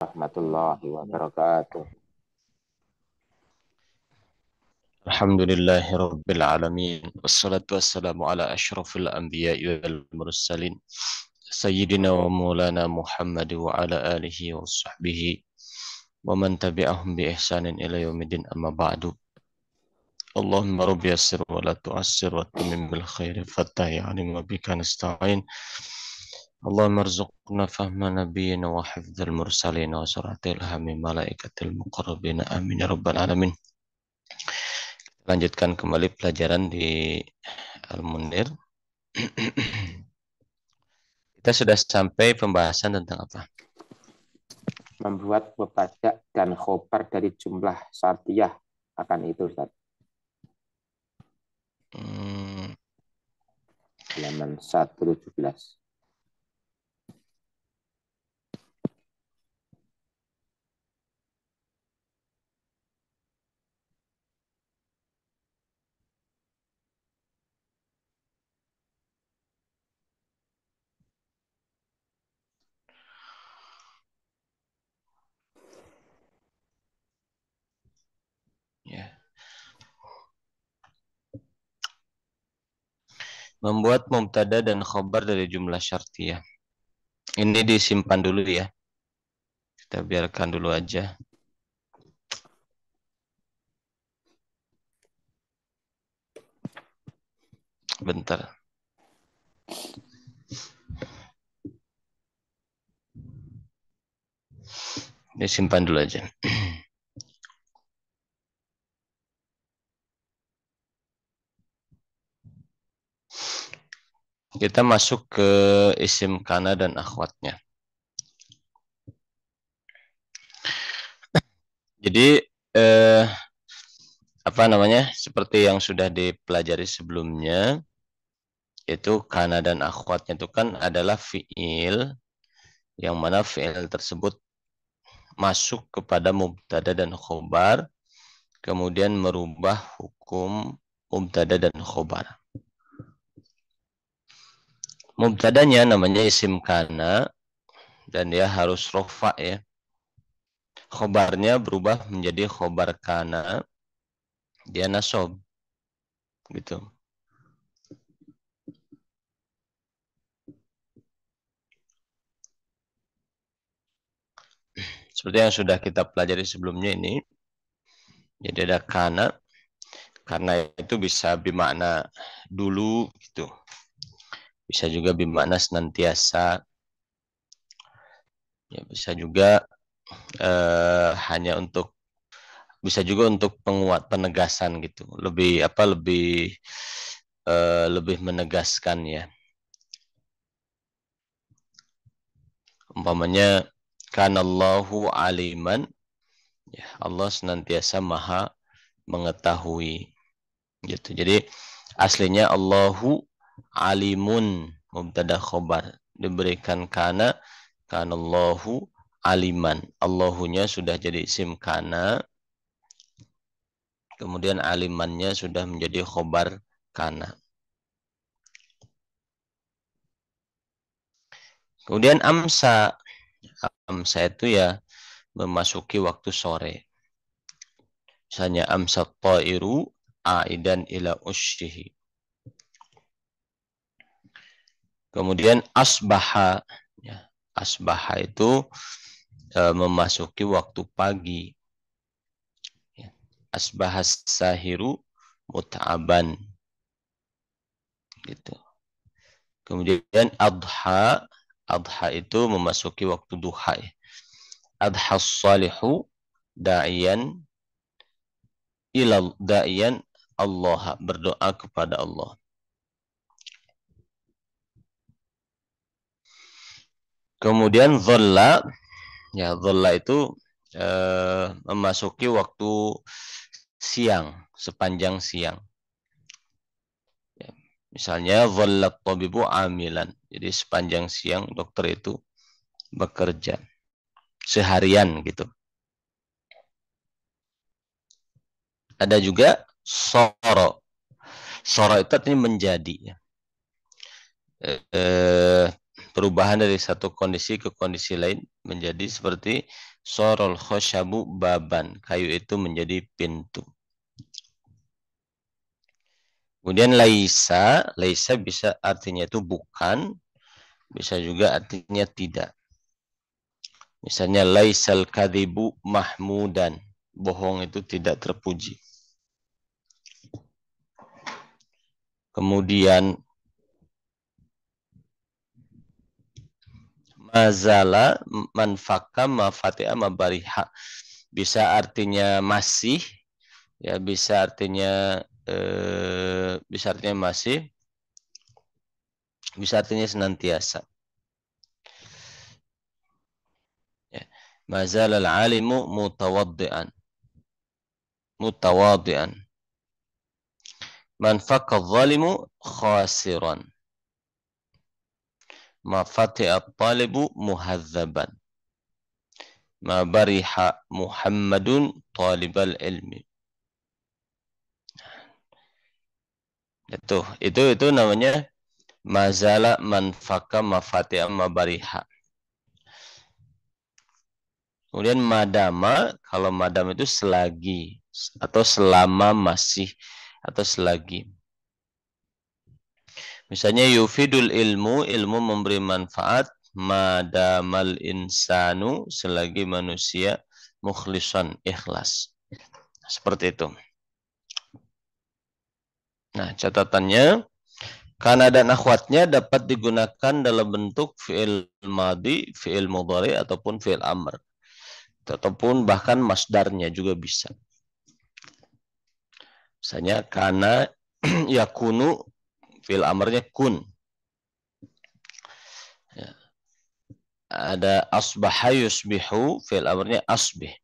Warahmatullahi wabarakatuh. Alhamdulillahi Rabbil Alamin. Wassalatu wassalamu ala ashrafil anbiya'i wal mursalin. Sayyidina wa maulana Muhammad wa ala alihi wa sahbihi. Wa man tabi'ahum bi ihsanin ila yaumidin amma ba'du. Allahumma rabbi yassir wa la tu'assir wa tamim bil khairi fattahi alim wa bika nasta'in. Allahumma arzuqna fahma nabiyyina wa hifdzal mursalin wa suratil hami malaikatil muqarrabin. Amin ya rabbal alamin. Lanjutkan kembali pelajaran di Al-Munir. Kita sudah sampai pembahasan tentang apa? Membuat mubtada dan khobar dari jumlah syartiyah akan itu, Ustaz. Halaman 117. Ya. Membuat mubtada dan khobar dari jumlah syartiyah. Ini disimpan dulu ya. Kita biarkan dulu aja. Bentar. Disimpan dulu aja. Kita masuk ke isim kana dan akhwatnya. Jadi apa namanya? Seperti yang sudah dipelajari sebelumnya, itu kana dan akhwatnya itu kan adalah fiil yang mana fiil tersebut masuk kepada mubtada dan khobar, kemudian merubah hukum mubtada dan khobar. Mubtadanya namanya isim kana dan dia harus rofa ya. Khobarnya berubah menjadi khobar kana, dia nasob gitu. Seperti yang sudah kita pelajari sebelumnya ini. Jadi ada kana, karena itu bisa bermakna dulu gitu. Bisa juga bermakna senantiasa. Ya, bisa juga hanya untuk, bisa juga untuk penguat penegasan gitu. Lebih apa lebih menegaskan ya. Umpamanya kanallahu aliman, ya Allah senantiasa maha mengetahui gitu. Jadi aslinya Allahu alimun mubtada khobar, diberikan kana kanallahu aliman. Allahunya sudah jadi isim kana, kemudian alimannya sudah menjadi khobar kana. Kemudian amsa. Amsa itu ya memasuki waktu sore. Misalnya amsa ta'iru aidan ila usyihi. Kemudian asbaha. Ya, asbaha itu memasuki waktu pagi. Ya. Asbahas sahiru mut'aban. Gitu. Kemudian adha. Adha itu memasuki waktu duha. Ya. Adha salihu da'iyan ilal da'iyan Allah, berdoa kepada Allah. Kemudian dhalla, ya dhalla itu memasuki waktu siang, sepanjang siang. Ya, misalnya dhallat tabibu amilan. Jadi sepanjang siang dokter itu bekerja seharian gitu. Ada juga soro. Soro itu artinya menjadi. Ya. perubahan dari satu kondisi ke kondisi lain menjadi seperti sorol khosyabu baban, kayu itu menjadi pintu. Kemudian laisa bisa artinya itu bukan, bisa juga artinya tidak. Misalnya laisal kadhibu mahmudan, bohong itu tidak terpuji. Kemudian mazala manfaka mafatiha mabariha, bisa artinya masih, ya bisa artinya masih, bisa artinya senantiasa. Ya. Mazal al-alimu mutawaddi'an. Man fakka dhalimu khasiran. Ma fati'a talibu muhadzaban. Ma bariha Muhammadun talibal ilmi. Itu namanya mazala manfaka mafatiha mabariha. Kemudian madama, kalau madam itu selagi atau selama masih atau selagi. Misalnya yufidul ilmu memberi manfaat madamal insanu, selagi manusia mukhlisan, ikhlas. Seperti itu. Nah, catatannya kana dan akhwatnya dapat digunakan dalam bentuk fi'il madhi, fi'il mudhari ataupun fi'il amr. Ataupun bahkan masdarnya juga bisa. Misalnya kana yakunu, fi'il amrnya kun. Ya. Ada asbaha yusbihu, fi'il amrnya asbih.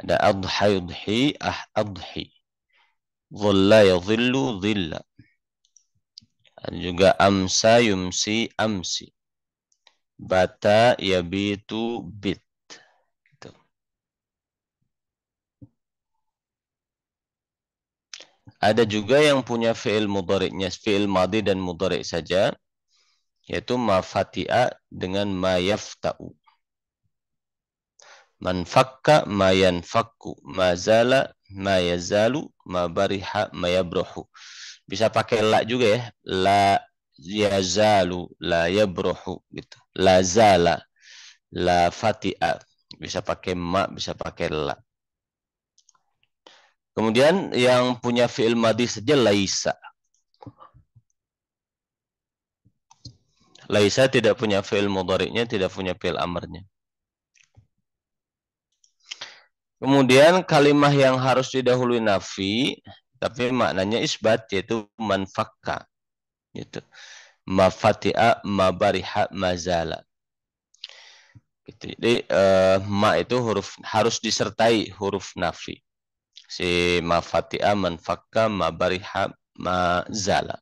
Ada adha yudhi, adhi. Dhalla yadhillu, dhilla. Ada juga amsa yumsi, amsi. Bata yabitu, bit. Ada juga yang punya fi'il mudhari'nya, fi'il madhi dan mudhari' saja, yaitu ma fati'a dengan ma yafta'u. Man fakka ma yanfakku, ma zala ma yazalu, ma bariha ma yabruhu. Bisa pakai la juga ya, la yazalu, la yabruhu gitu. La zala, la fati'a. Bisa pakai ma, bisa pakai la. Kemudian yang punya fi'il madhi saja laisa. Laisa tidak punya fi'il mudhari'nya, tidak punya fi'il amrnya. Kemudian kalimah yang harus didahului nafi, tapi maknanya isbat, yaitu manfakka. Gitu. Mafati'a, mabariha, mazala. Gitu. Jadi ma itu huruf harus disertai huruf nafi. Si mafati'a, manfakka, mabariha, mazala.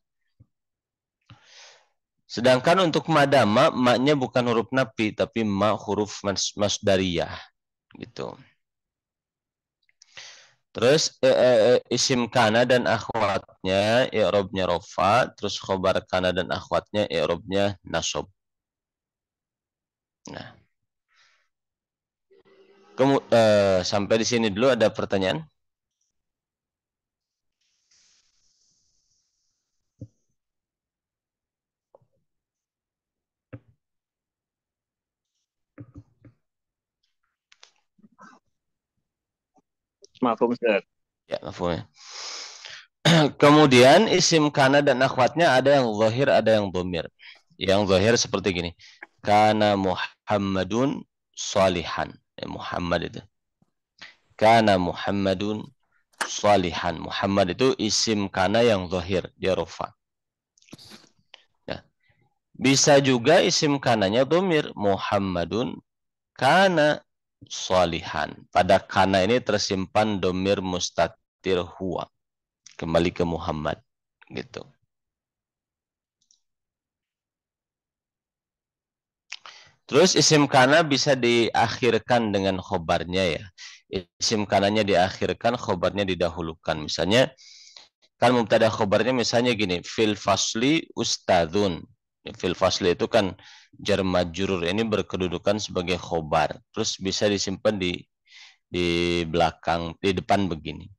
Sedangkan untuk madama, maknya bukan huruf nafi, tapi ma huruf masdariyah. Gitu. Terus isim kana dan akhwatnya i'rabnya rofa, terus khobar kana dan akhwatnya i'rabnya nasab. Nah. Sampai di sini dulu, ada pertanyaan? Mafhum, Ustaz. Ya, mafhum ya. Kemudian isim kana dan akhwatnya ada yang zahir, ada yang dhamir. Yang zahir seperti gini. Kana Muhammadun salihan. Muhammad itu. Kana Muhammadun salihan. Muhammad itu isim kana yang zahir, dia rofa. Nah, bisa juga isim kananya dhamir. Muhammadun kana salihan. Pada kana ini tersimpan dhamir mustatir huwa. Kembali ke Muhammad. Gitu. Terus isim kana bisa diakhirkan dengan khobarnya ya. Isim kananya diakhirkan, khobarnya didahulukan. Misalnya, kan mubtada khobarnya misalnya gini, fil fasli ustadzun. Fil fasli itu kan jar majrur, ini berkedudukan sebagai khobar. Terus bisa disimpan di belakang, di depan begini.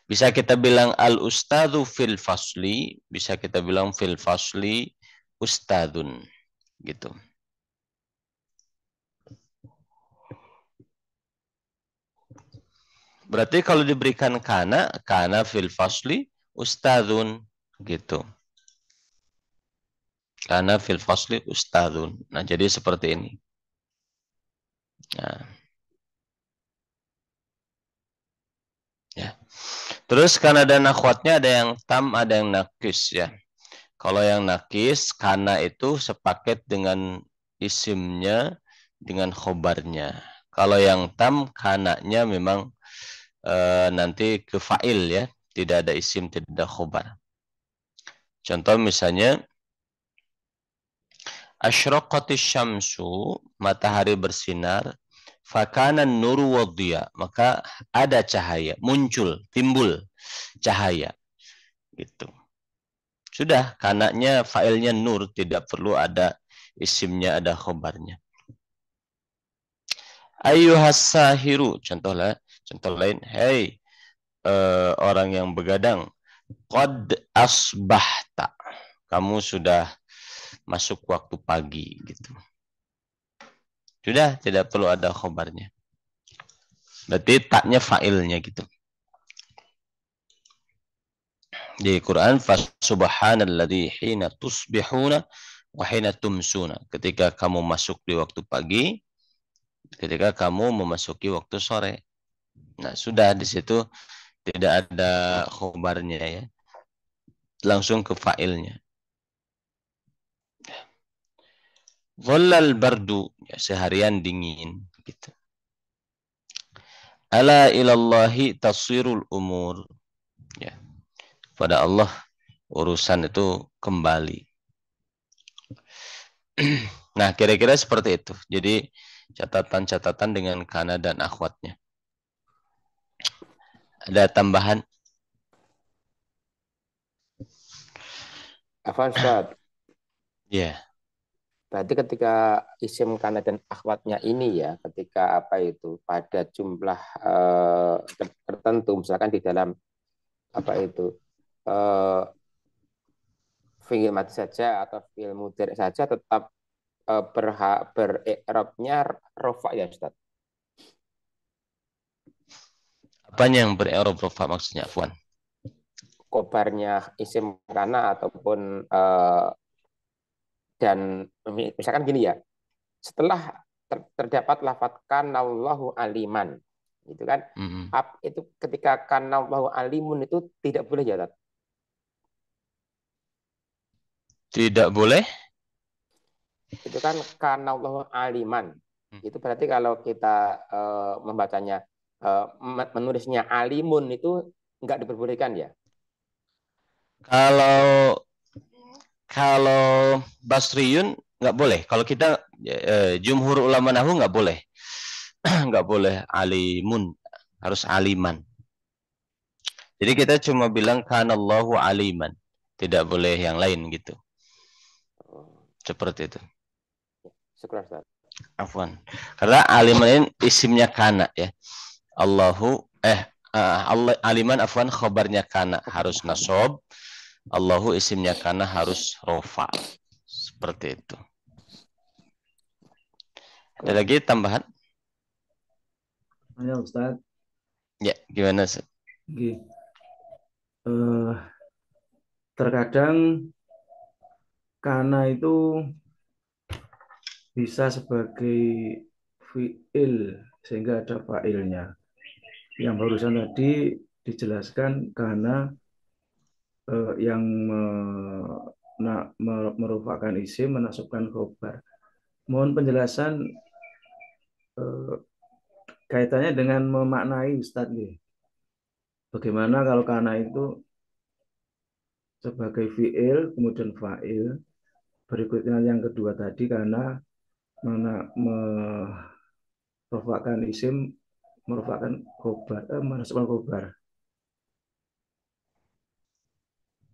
Bisa kita bilang al ustadzu fil fasli, bisa kita bilang fil fasli ustadzun gitu. Berarti kalau diberikan kana fil fasli ustadzun gitu. Kana fil fasli ustadzun. Nah, jadi seperti ini. Nah, ya. Terus kana dan akhwatnya ada yang tam, ada yang nakis ya. Kalau yang nakis, kana itu sepaket dengan isimnya, dengan khobarnya. Kalau yang tam, kananya memang nanti ke fa'il ya. Tidak ada isim, tidak ada khobar. Contoh misalnya, asyraqatis syamsu, matahari bersinar, fakana nuru wadhiya, maka ada cahaya, muncul, timbul cahaya. Gitu. Sudah, kanaknya failnya nur, tidak perlu ada isimnya, ada khobarnya. Ayyuhas sahiru, contoh lain, hey orang yang begadang, qad asbahta, kamu sudah masuk waktu pagi gitu. Sudah, tidak perlu ada khobarnya. Berarti taknya failnya gitu. Di Quran, fasubhanalladzi hina tusbihuna wa hina tumsuna. Ketika kamu masuk di waktu pagi, ketika kamu memasuki waktu sore. Nah, sudah di situ tidak ada khobarnya ya. Langsung ke fa'ilnya. Dhallal bardu, ya, seharian dingin gitu. Ala ilallahi tasirul umur. Ya. Pada Allah urusan itu kembali. Nah, kira-kira seperti itu. Jadi catatan-catatan dengan kana dan akhwatnya. Ada tambahan? Afwan Ustaz. Ya. Yeah. Berarti ketika isim kana dan akhwatnya ini ya, ketika apa itu pada jumlah tertentu, misalkan di dalam apa itu fi'il mati saja atau fi'il mudhari saja tetap ber'irabnya rofa ya Ustaz. Apanya yang ber-i'rab rafa maksudnya, Afwan? Kobarnya isim kana ataupun dan misalkan gini ya, setelah terdapat lafadz kanallahu aliman, gitu kan? Itu ketika kanallahu alimun itu tidak boleh ya, Ustaz? Tidak boleh? Itu kan kanallahu aliman. Itu berarti kalau kita membacanya menulisnya alimun itu nggak diperbolehkan ya? Kalau Basriyun nggak boleh. Kalau kita jumhur ulama nahu nggak boleh. Nggak boleh alimun, harus aliman. Jadi kita cuma bilang kanallahu aliman. Tidak boleh yang lain gitu. Seperti itu. Syukur, Ustaz. Afwan. Karena aliman ini isimnya kana ya. Allahu Allah aliman afwan khabarnya kana harus nasab. Allahu isimnya kana harus rofa. Seperti itu. Ada lagi tambahan? Ya Ustaz. Ya, gimana Ustaz? Terkadang kana itu bisa sebagai fi'il sehingga ada fa'ilnya. Yang barusan tadi dijelaskan karena yang merupakan isim menasabkan khobar. Mohon penjelasan kaitannya dengan memaknai Ustadz. Bagaimana kalau kana itu sebagai fi'il kemudian fa'il, berikutnya yang kedua tadi karena merupakan isim merupakan khobar, menasabkan khobar.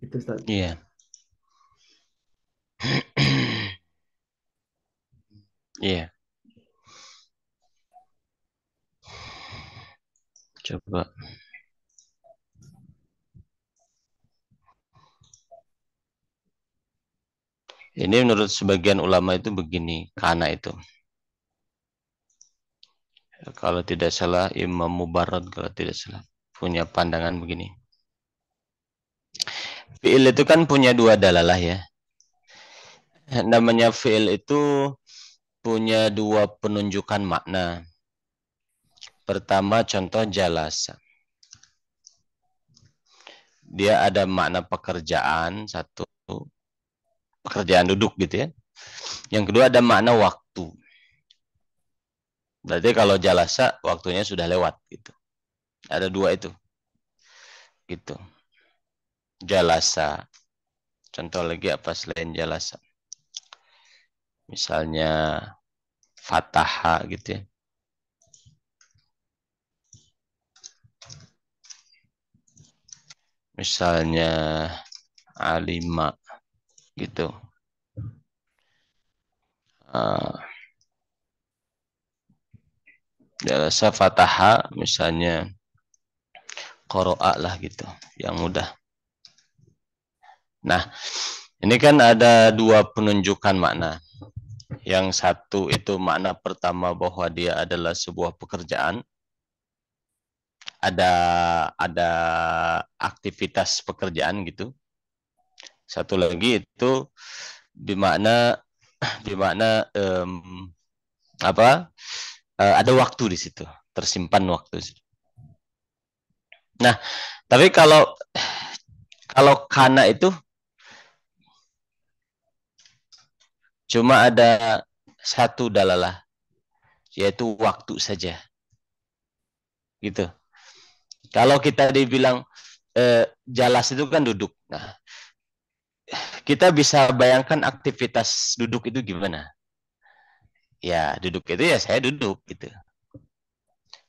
Itu Ustaz. Iya. Iya. Coba. Ini menurut sebagian ulama itu begini, karena itu. Kalau tidak salah Imam Mubarrad kalau tidak salah punya pandangan begini. Fi'il itu kan punya dua dalalah ya. Namanya fi'il itu punya dua penunjukan makna. Pertama contoh jalasa. Dia ada makna pekerjaan, satu pekerjaan duduk gitu ya. Yang kedua ada makna waktu. Berarti kalau jalasa waktunya sudah lewat gitu. Ada dua itu. Gitu. Jalasa. Contoh lagi apa selain jalasa? Misalnya fataha gitu ya. Misalnya alima gitu. Jalasa fataha misalnya qara'a lah gitu, yang mudah. Nah, ini kan ada dua penunjukan makna. Yang satu itu makna pertama bahwa dia adalah sebuah pekerjaan. Ada aktivitas pekerjaan gitu. Satu lagi itu bermakna ada waktu di situ, tersimpan waktu. Nah, tapi kalau kana itu cuma ada satu dalalah, yaitu waktu saja. Gitu. Kalau kita dibilang jalas itu kan duduk. Nah, kita bisa bayangkan aktivitas duduk itu gimana? Ya, duduk itu ya saya duduk gitu.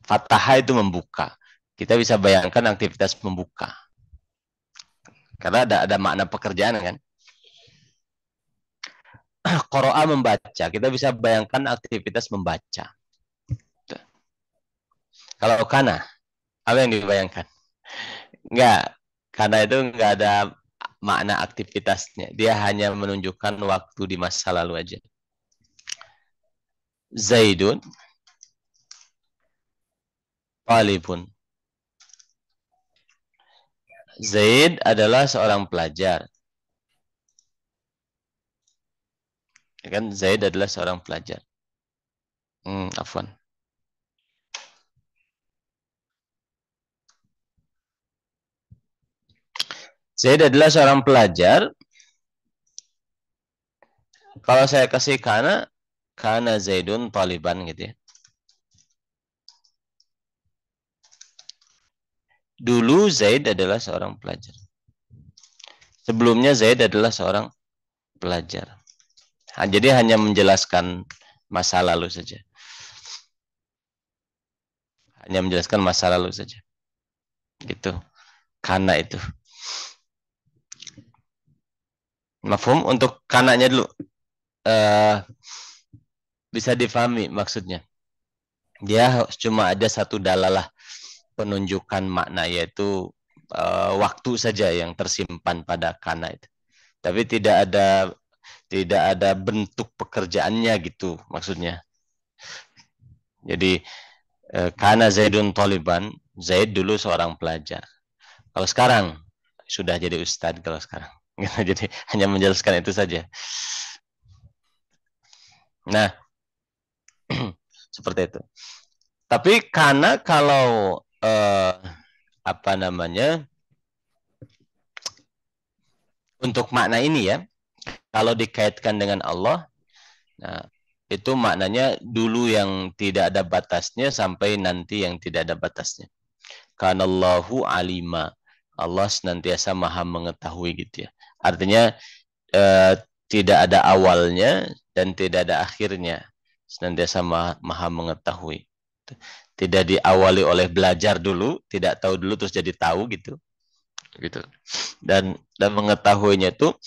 Fataha itu membuka. Kita bisa bayangkan aktivitas membuka. Karena ada makna pekerjaan kan. Qara'a membaca. Kita bisa bayangkan aktivitas membaca. Kalau kana, apa yang dibayangkan? Enggak. Karena itu enggak ada makna aktivitasnya. Dia hanya menunjukkan waktu di masa lalu aja. Zaidun talibun. Zaid adalah seorang pelajar. Ya kan Zaid adalah seorang pelajar. Afwan. Zaid adalah seorang pelajar. Kalau saya kasih kana Zaidun taliban gitu ya. Dulu Zaid adalah seorang pelajar. Sebelumnya Zaid adalah seorang pelajar. Jadi hanya menjelaskan masa lalu saja. Hanya menjelaskan masa lalu saja. Gitu. Kana itu. Mafhum untuk kananya dulu. Bisa difahami maksudnya. Dia cuma ada satu dalalah penunjukan makna, yaitu waktu saja yang tersimpan pada kana itu. Tapi tidak ada bentuk pekerjaannya gitu maksudnya. Jadi kana Zaidun taliban, Zaid dulu seorang pelajar. Kalau sekarang sudah jadi ustadz kalau sekarang. Jadi hanya menjelaskan itu saja. Nah, seperti itu. Tapi kana kalau untuk makna ini ya, kalau dikaitkan dengan Allah, nah itu maknanya dulu yang tidak ada batasnya sampai nanti yang tidak ada batasnya. Kanallahu alima. Allah senantiasa maha mengetahui gitu ya. Artinya tidak ada awalnya dan tidak ada akhirnya. Senantiasa maha mengetahui. Tidak diawali oleh belajar dulu, tidak tahu dulu terus jadi tahu gitu. Dan mengetahuinya itu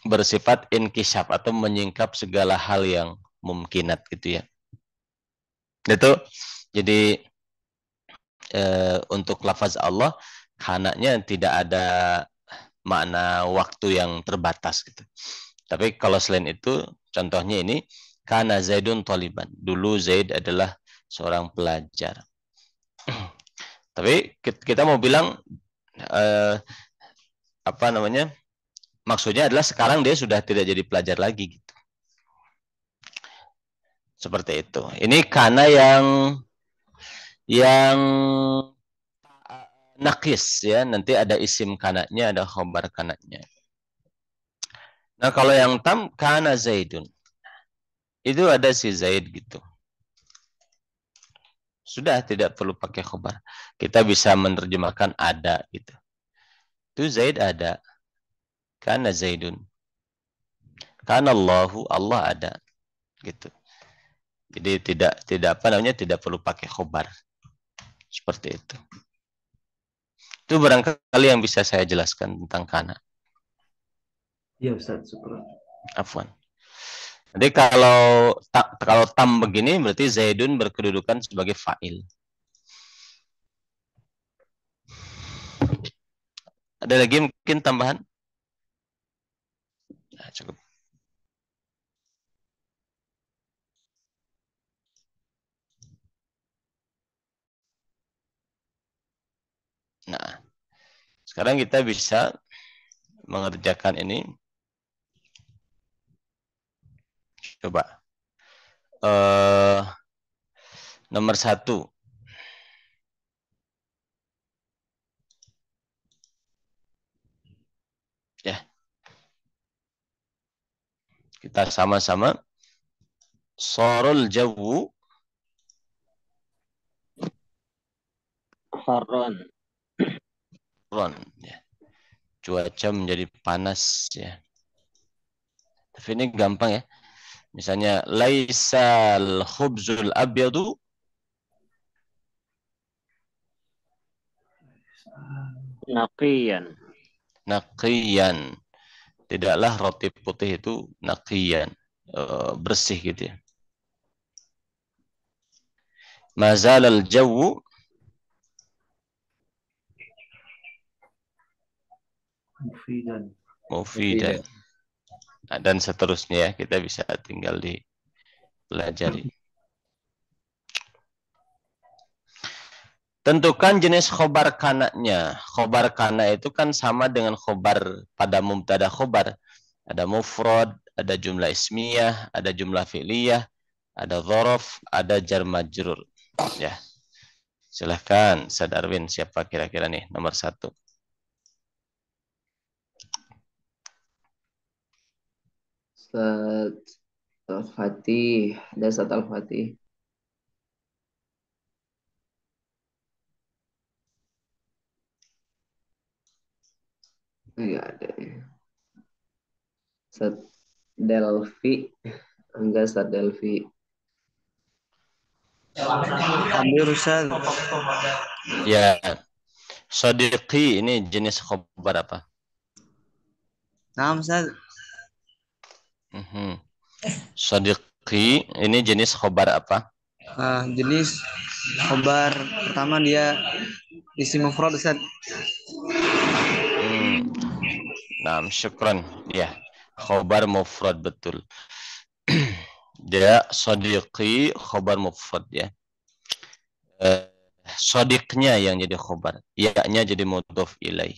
bersifat inkisyaf atau menyingkap segala hal yang mumkinat gitu ya. Itu jadi untuk lafaz Allah kananya tidak ada makna waktu yang terbatas gitu. Tapi kalau selain itu, contohnya ini, kana Zaidun taliban. Dulu Zaid adalah seorang pelajar. Tapi kita mau bilang apa namanya? Maksudnya adalah sekarang dia sudah tidak jadi pelajar lagi gitu. Seperti itu. Ini kana yang nakis ya, nanti ada isim kanaknya, ada khobar kanaknya. Nah, kalau yang tam kana Zaidun. Itu ada si Zaid gitu. Sudah tidak perlu pakai khobar. Kita bisa menerjemahkan ada gitu. Itu Zaid ada. Kana Zaidun. Kana Allahu, Allah ada. Gitu. Jadi tidak apa namanya, tidak perlu pakai khobar. Seperti itu. Itu barangkali yang bisa saya jelaskan tentang kana. Ya Ustaz, syukur. Afwan. Jadi kalau tam begini berarti Zaidun berkedudukan sebagai fa'il. Ada lagi mungkin tambahan? Nah, cukup. Nah, sekarang kita bisa mengerjakan ini. Coba. Nomor 1. Ya. Kita sama-sama. Sorul jawu. Haron. Ron. Ya. Cuaca menjadi panas ya. Tapi ini gampang ya. Misalnya laisal khubzul abyadu Naqiyan. naqiyan. Tidaklah roti putih itu naqiyan, bersih gitu ya. Mazalal jawu mufidan. Nah, dan seterusnya ya, kita bisa tinggal dipelajari. Tentukan jenis khobar kanaknya. Khobar kana itu kan sama dengan khobar pada mubtada khobar. Ada mufrad, ada jumlah ismiyah, ada jumlah fi'liyah, ada dzaraf, ada jar majrur. Ya. Silahkan, Sadarwin, siapa kira-kira nih nomor 1? Ustaz Al-Fatih, ada Ustaz Al-Fatih. Enggak ada ya. Ustaz Delvi, enggak Ustaz Delvi. Ambil Ustaz. Ya. Sadiqi ini jenis khobar apa? Nah, Ustaz. Sadiqi ini jenis khobar apa? Jenis khobar pertama dia isim mufrad Ustaz. Nah, syukran. Ya, khobar mufrad betul. Dia sadiqi khobar mufrad ya. Sadiqnya yang jadi khobar, ya-nya jadi mudhof ilaih.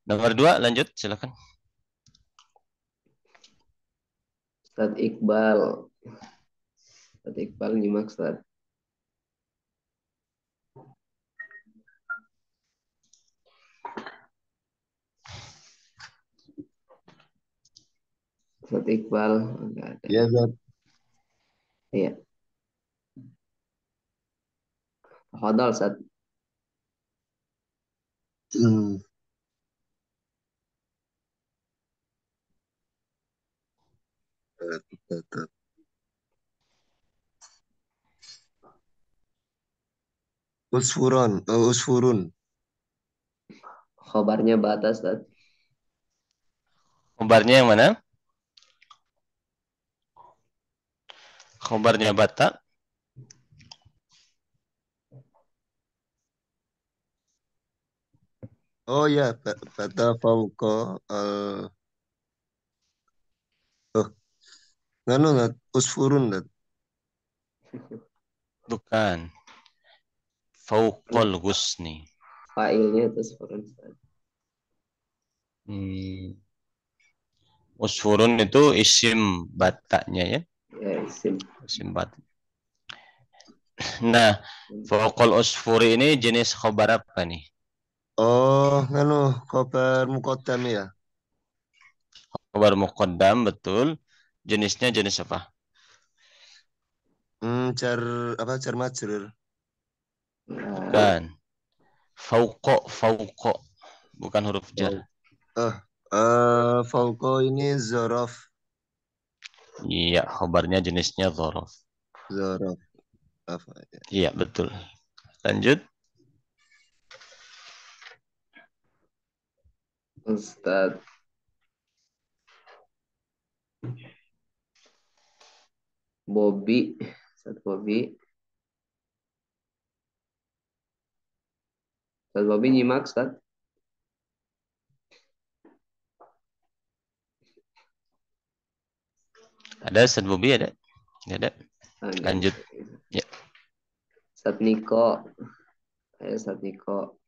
Nomor 2 lanjut silakan. Ustaz Iqbal. Ustaz Iqbal nyimak Ustaz. Ustaz Iqbal enggak ada. Iya, Ustaz. Iya. Fadal Ustaz. Usfurun. Khobarnya batas Ustaz. Khobarnya yang mana? Khobarnya bata. Oh ya, bata fauqa oh, nganu nggak usfurun nggak? Bukan. Fauqal ghusni. Fa'ilnya itu usfurun. Usfurun itu isim batanya ya. Ya, isim. Isim bata. Nah, fauqal usfuri ini jenis khobar apa nih? Oh, nganu khobar muqaddam ya. Khobar muqaddam, betul. Jenisnya jenis apa? Jar apa jar majrur. Bukan. Fauqo. Bukan huruf jar. Fauqa ini zorof. Iya, khobarnya jenisnya dzaraf. Zorof. Apa ya? Iya, betul. Lanjut. Ustaz. Bobby. Ustaz Bobby. Ustaz Bobby nyimak, Ustaz. Ada Ustaz Bobi ada? Nggak ada. Lanjut. Ya. Ustaz Niko. Ayo Ustaz Niko.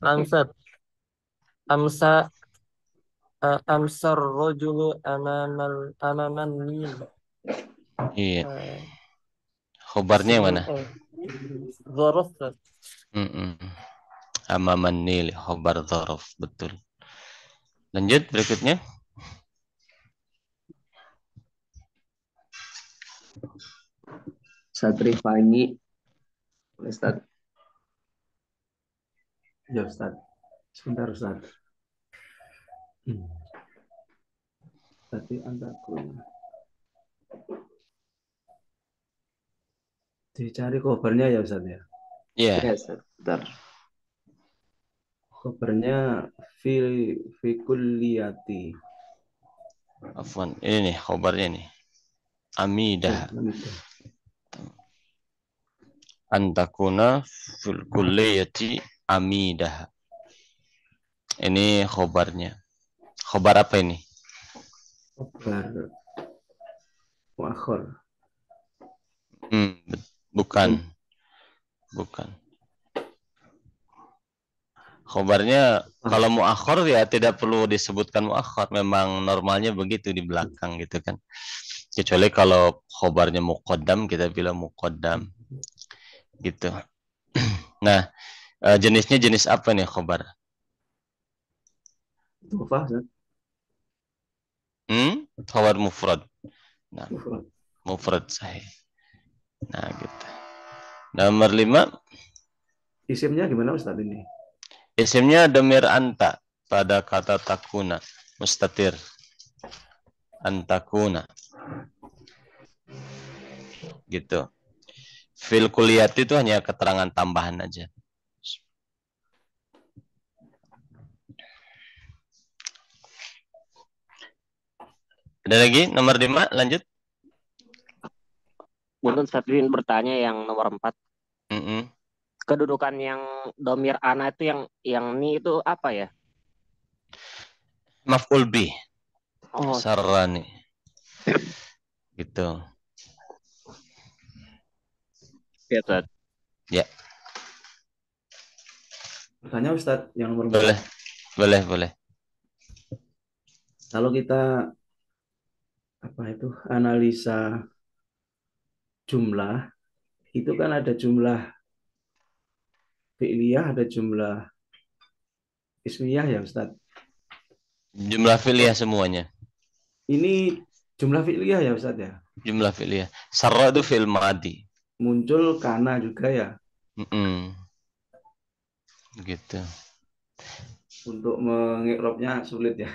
Amsat. Amsar rojulu amaman nil. Iya. Khobarnya yang mana? Zorof. Amaman nil, khobar dzaraf, betul. Lanjut berikutnya. Satrifani. Ustaz. Ya Ustaz. Sebentar Ustaz. Tadi antaku. Dicari kobarnya ya Ustaz ya? Iya. Ya, sebentar. Kobarnya fi kulliyati. Afwan, ini nih khobarnya nih. Amidah. Antakuna fil kulliyati amidah. Ini khobarnya. Khobar apa ini? Khobar muakhir. Bukan. Khobarnya kalau muakhir ya tidak perlu disebutkan muakhir. Memang normalnya begitu di belakang gitu kan. Kecuali kalau khobarnya muqaddam kita bilang muqaddam. Gitu. Nah, jenisnya jenis apa nih khobar? Khobar mufrad. Nah, mufrad sahih. Nah, gitu. Nomor 5. Isimnya gimana Ustaz ini? Isimnya dhamir anta pada kata takuna, mustatir. Antakuna. Gitu. Fil kulliyat itu hanya keterangan tambahan aja. Ada lagi nomor 5, lanjut. Mungkin Sadrin bertanya yang nomor 4. Kedudukan yang domir ana itu yang ni itu apa ya? Maf'ul bih. Oh, Sarrani. Gitu. Ya, Ustaz. Ya. Tanya Ustaz yang nomor 4. Boleh. Kalau kita analisa jumlah, itu kan ada jumlah fi'liyah, ada jumlah ismiyah ya Ustaz. Jumlah fi'liyah semuanya. Ini jumlah fi'liyah ya Ustaz ya? Jumlah fi'liyah. Sarra itu fi'il madi. Muncul kana juga ya? Gitu. Untuk mengikrobnya sulit ya.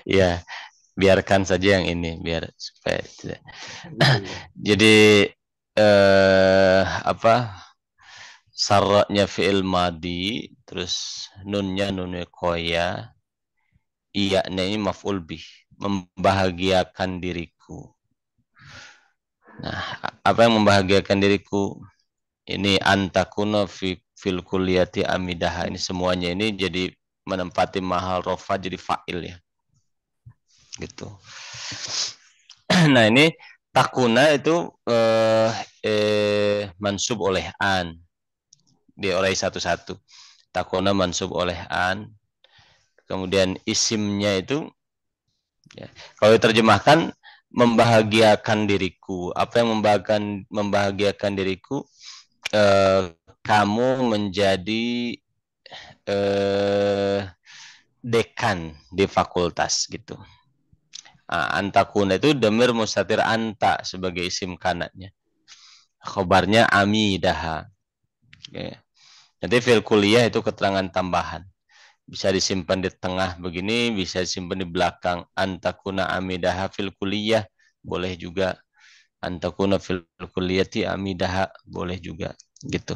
Ya, biarkan saja yang ini biar supaya tidak. Jadi sarraknya fi'il madi, terus nunnya nun wiqayah, Iya, ini maf'ul bih, membahagiakan diriku. Nah, apa yang membahagiakan diriku? Ini antakuna fil kulliyati amidaha. Ini semuanya ini jadi menempati mahal rofa jadi fa'il ya. Gitu. Nah, ini takuna itu mansub oleh an. Diorai satu-satu. Takuna mansub oleh an. Kemudian isimnya itu ya, kalau diterjemahkan membahagiakan diriku. Apa yang membahagiakan diriku? Kamu menjadi dekan di fakultas gitu. Antakuna itu damir mustatir anta sebagai isim kanatnya. Khobarnya amidaha. Okay. Nanti fil kuliah itu keterangan tambahan. Bisa disimpan di tengah begini, bisa disimpan di belakang. Antakuna amidaha fil kuliah, boleh juga. Antakuna fil kuliati amidaha, boleh juga. Gitu.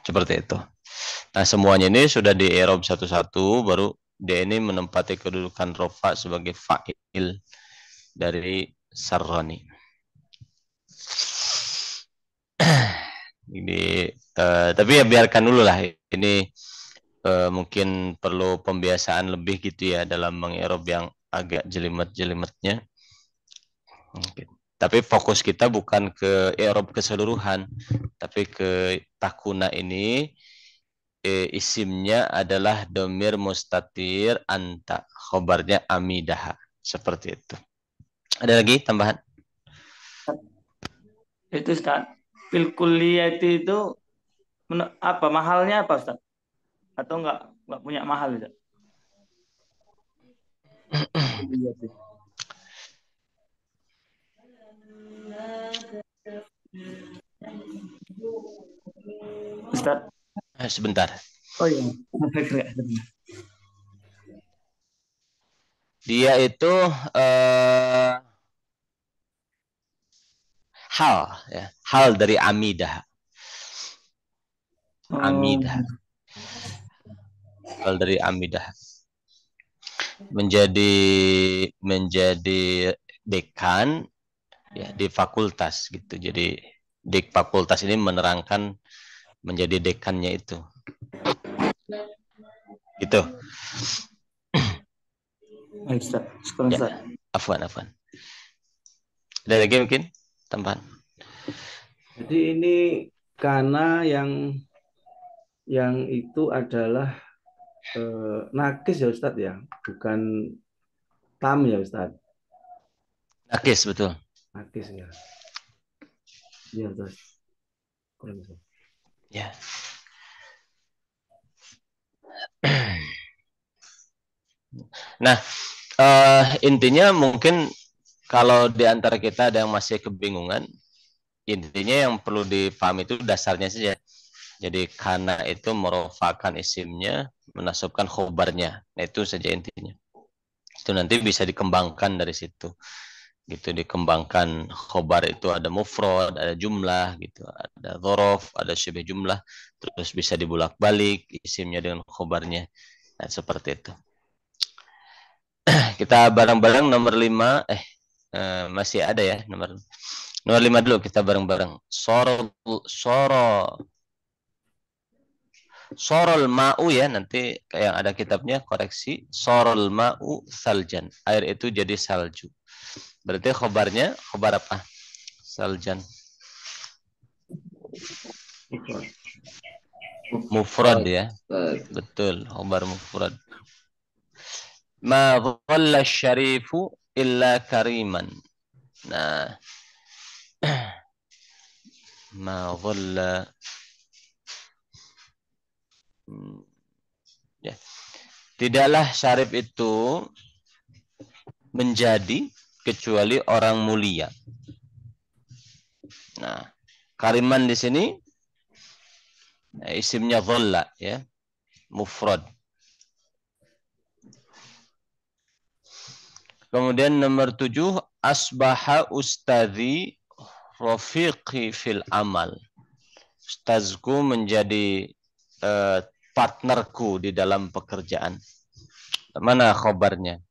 Seperti itu. Nah, semuanya ini sudah di i'rab satu-satu, baru dia ini menempati kedudukan rofa sebagai fa'il dari sarrani. Ini, tapi ya biarkan dulu lah. Ini mungkin perlu pembiasaan lebih gitu ya dalam mengi'rab yang agak jelimet-jelimetnya. Mungkin. Tapi fokus kita bukan ke i'rab keseluruhan, tapi ke takuna ini isimnya adalah domir mustatir anta, khobarnya amidaha, seperti itu. Ada lagi tambahan? Itu Ustaz, fil kulliyati itu apa mahalnya apa Ustaz? Atau enggak punya mahal Ustaz? Ustaz. Sebentar. Oh iya. Dia itu hal ya, hal dari amidah. Amidah. Hal dari amidah. Menjadi dekan ya di fakultas gitu. Jadi di fakultas ini menerangkan menjadi dekannya itu. Gitu. Ya, afwan. Ada lagi mungkin tambahan? Jadi ini karena yang itu adalah nakis ya Ustadz ya, bukan tam ya Ustadz. Nakis betul. Nakis ya. Iya Ustadz. Ya. Nah, intinya mungkin kalau di antara kita ada yang masih kebingungan, intinya yang perlu dipahami itu dasarnya saja. Jadi karena itu merofakan isimnya, menasabkan khobarnya. Nah, itu saja intinya. Itu nanti bisa dikembangkan dari situ. Gitu, dikembangkan khobar itu ada mufrad, ada jumlah gitu, ada dzaraf, ada syibh jumlah, terus bisa dibulak-balik isimnya dengan khobarnya. Nah, seperti itu. Kita bareng-bareng nomor 5 masih ada ya nomor 5 dulu, kita bareng-bareng. Sorol ma'u ya, nanti yang ada kitabnya koreksi. Sorol ma'u saljan, air itu jadi salju. Berarti khobarnya khobar apa? Saljan. Mufrad ya. Betul, khobar mufrad. Ma dhalla syarifu illa kariman. Nah, ma dhalla ya. Tidaklah syarif itu menjadi kecuali orang mulia. Nah, kariman di sini isimnya dhalla ya, mufrad. Kemudian nomor 7, asbaha ustadzi rafiqi fil amal. Ustazku menjadi partnerku di dalam pekerjaan. Mana khobarnya?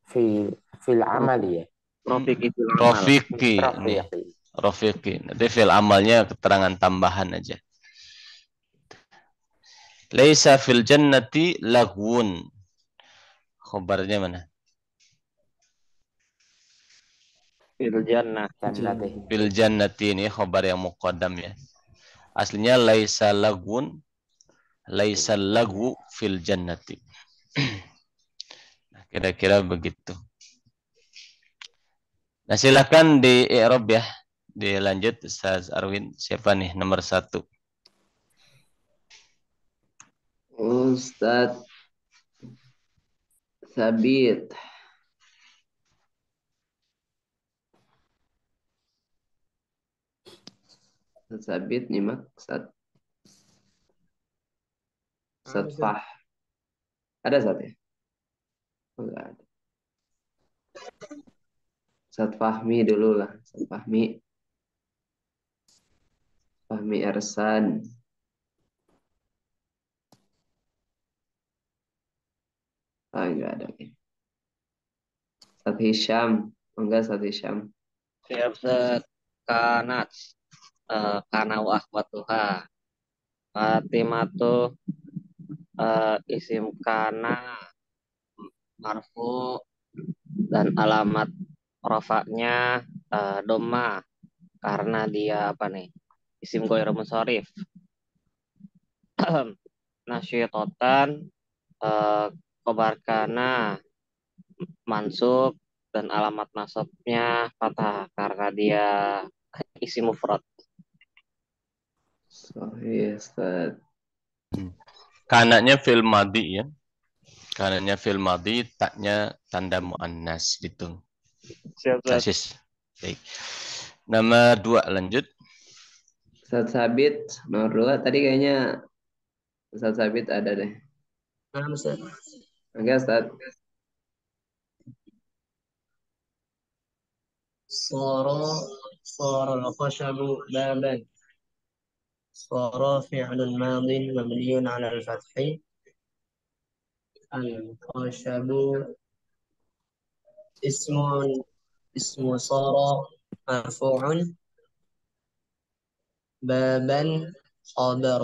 Fil amali ya. Rofiki fil amal. Rofiki. Nanti fil amalnya keterangan tambahan aja. Laisa fil jannati lagwun. Khobarnya mana? Fil jannah. Fil jannati ini khobar yang muqaddam ya. Aslinya laisa lagwun, laisa lagu fil jannati. Kira-kira begitu. Nah silakan di i'rab ya. Dilanjut Ustaz Arwin. Siapa nih nomor 1? Ustaz Sabit. Ustaz Sabit nyimak Ustaz Fah. Ada Ustaz ya? Enggak ada. Ustaz Fahmi dulu lah. Ustaz Fahmi. Fahmi Ersan. Enggak ada. Ustaz Hisham. Enggak Ustaz Hisham. Siap Ustaz. Kanat. Kana wa akhwatuha. Fatimatu isim kana marfu dan alamat rafa'nya doma karena dia apa nih? Isim ghairu munsharif. Nasyitatan khobar kana mansub dan alamat nasabnya fathah karena dia isim mufrad. Sahih Ustaz. Kanaknya fil madhi ya. Kanaknya fil madhi, taknya tanda muannas gitu. Siap Ustaz. Tasis. Baik. Nomor 2 lanjut. Ustaz Sabit nomor 2 tadi kayaknya Ustaz Sabit ada deh. Nah, Ustaz. Enggak Ustaz. صار الخشب بابا صار فعل ماض مبني على الفتح الخشب اسم صار مرفوع بابا خبر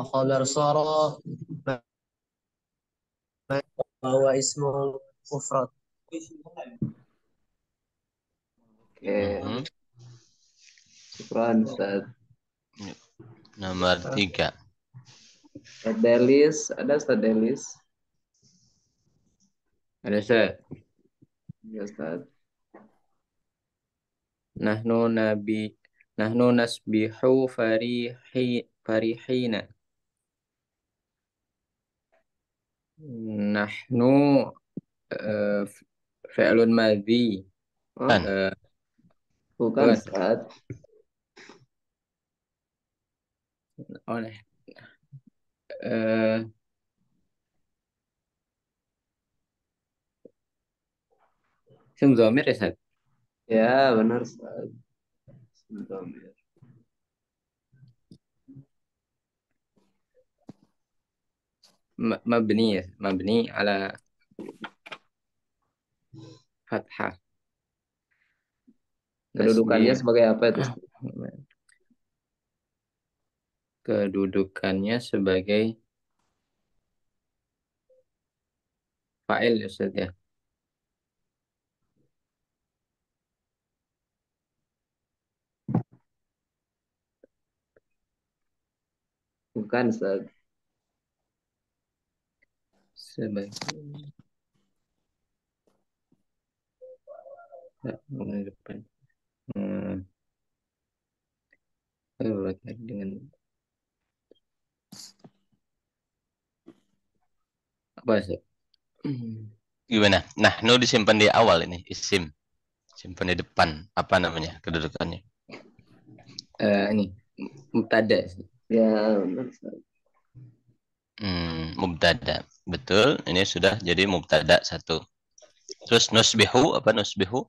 خبر صار وهو اسم مفرد. Oke. Syukran Ustaz. Nomor 3. Ustaz Delis, ada Ustaz Delis? Ada Ustaz. Ya Ustaz. Nahnu nasbihu farihina. Nahnu fi'lun madhi. Bukan Ustaz. Oleh isim dhamir ya Ustaz? Ya benar Ustaz. Isim dhamir. mabni ala fathah. Kedudukannya sebagai apa itu? Kedudukannya sebagai fa'il ya Ustaz ya. Bukan Ustaz. Sebagai depan. Dengan apa sih? Gimana? Nahnu disimpan di awal ini, isim. Simpan di depan. Apa namanya kedudukannya? Ini mubtada. Ya, benar Ustaz. Mubtada. Betul, ini sudah jadi mubtada 1. Terus nusbihu, apa nusbihu?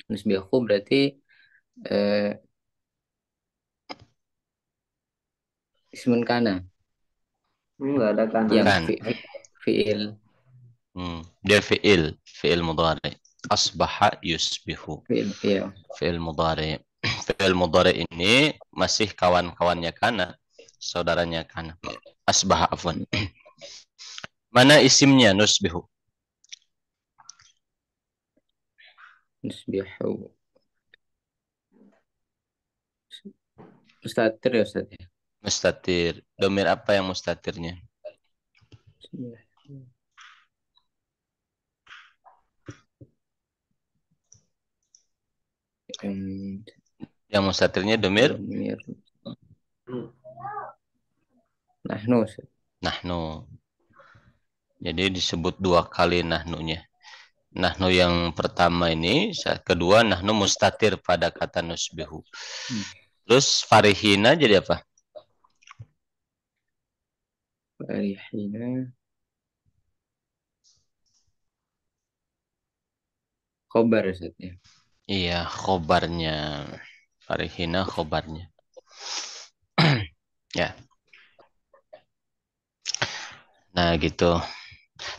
Nusbihu berarti ismun kana. Enggak ada kana. Yang fi'il. Dia fi'il mudhari. Asbaha yusbihu. Iya. Fi'il mudhari. Fi'il mudhari ini masih kawan-kawannya kana, saudaranya kana. Asbaha afwan. Mana isimnya nusbihu? Nusbihu. Mustatir ya Ustaz ya? Mustatir. Domir apa yang mustatirnya? Yang mustatirnya domir? Nahnu. Nahnu. Jadi disebut 2 kali nahnunya. Nahnu yang pertama ini, kedua nahnu mustatir pada kata nusbihu. Terus farihina jadi apa? Farihina khobar ya. Iya, khobarnya. Farihina khobarnya. Ya. Nah, gitu.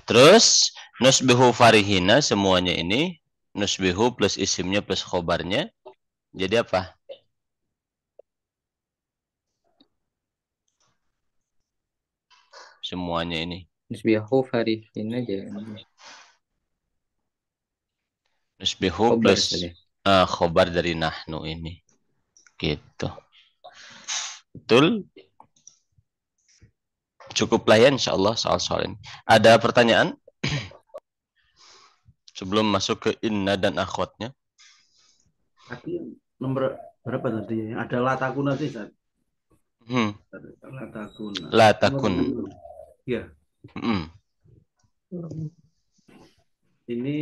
Terus nusbihu farihina semuanya ini nusbihu plus isimnya plus khobarnya jadi apa? Semuanya ini. Nusbihu farihina jadi. Nusbihu khobar plus khobar dari nahnu ini. Gitu. Betul? Cukuplah ya insyaallah soal-soal ini. Ada pertanyaan? Sebelum masuk ke inna dan akhwatnya. Tadi nomor berapa tadi? Ada latakun nanti, Ustaz. Latakun. Iya. Ini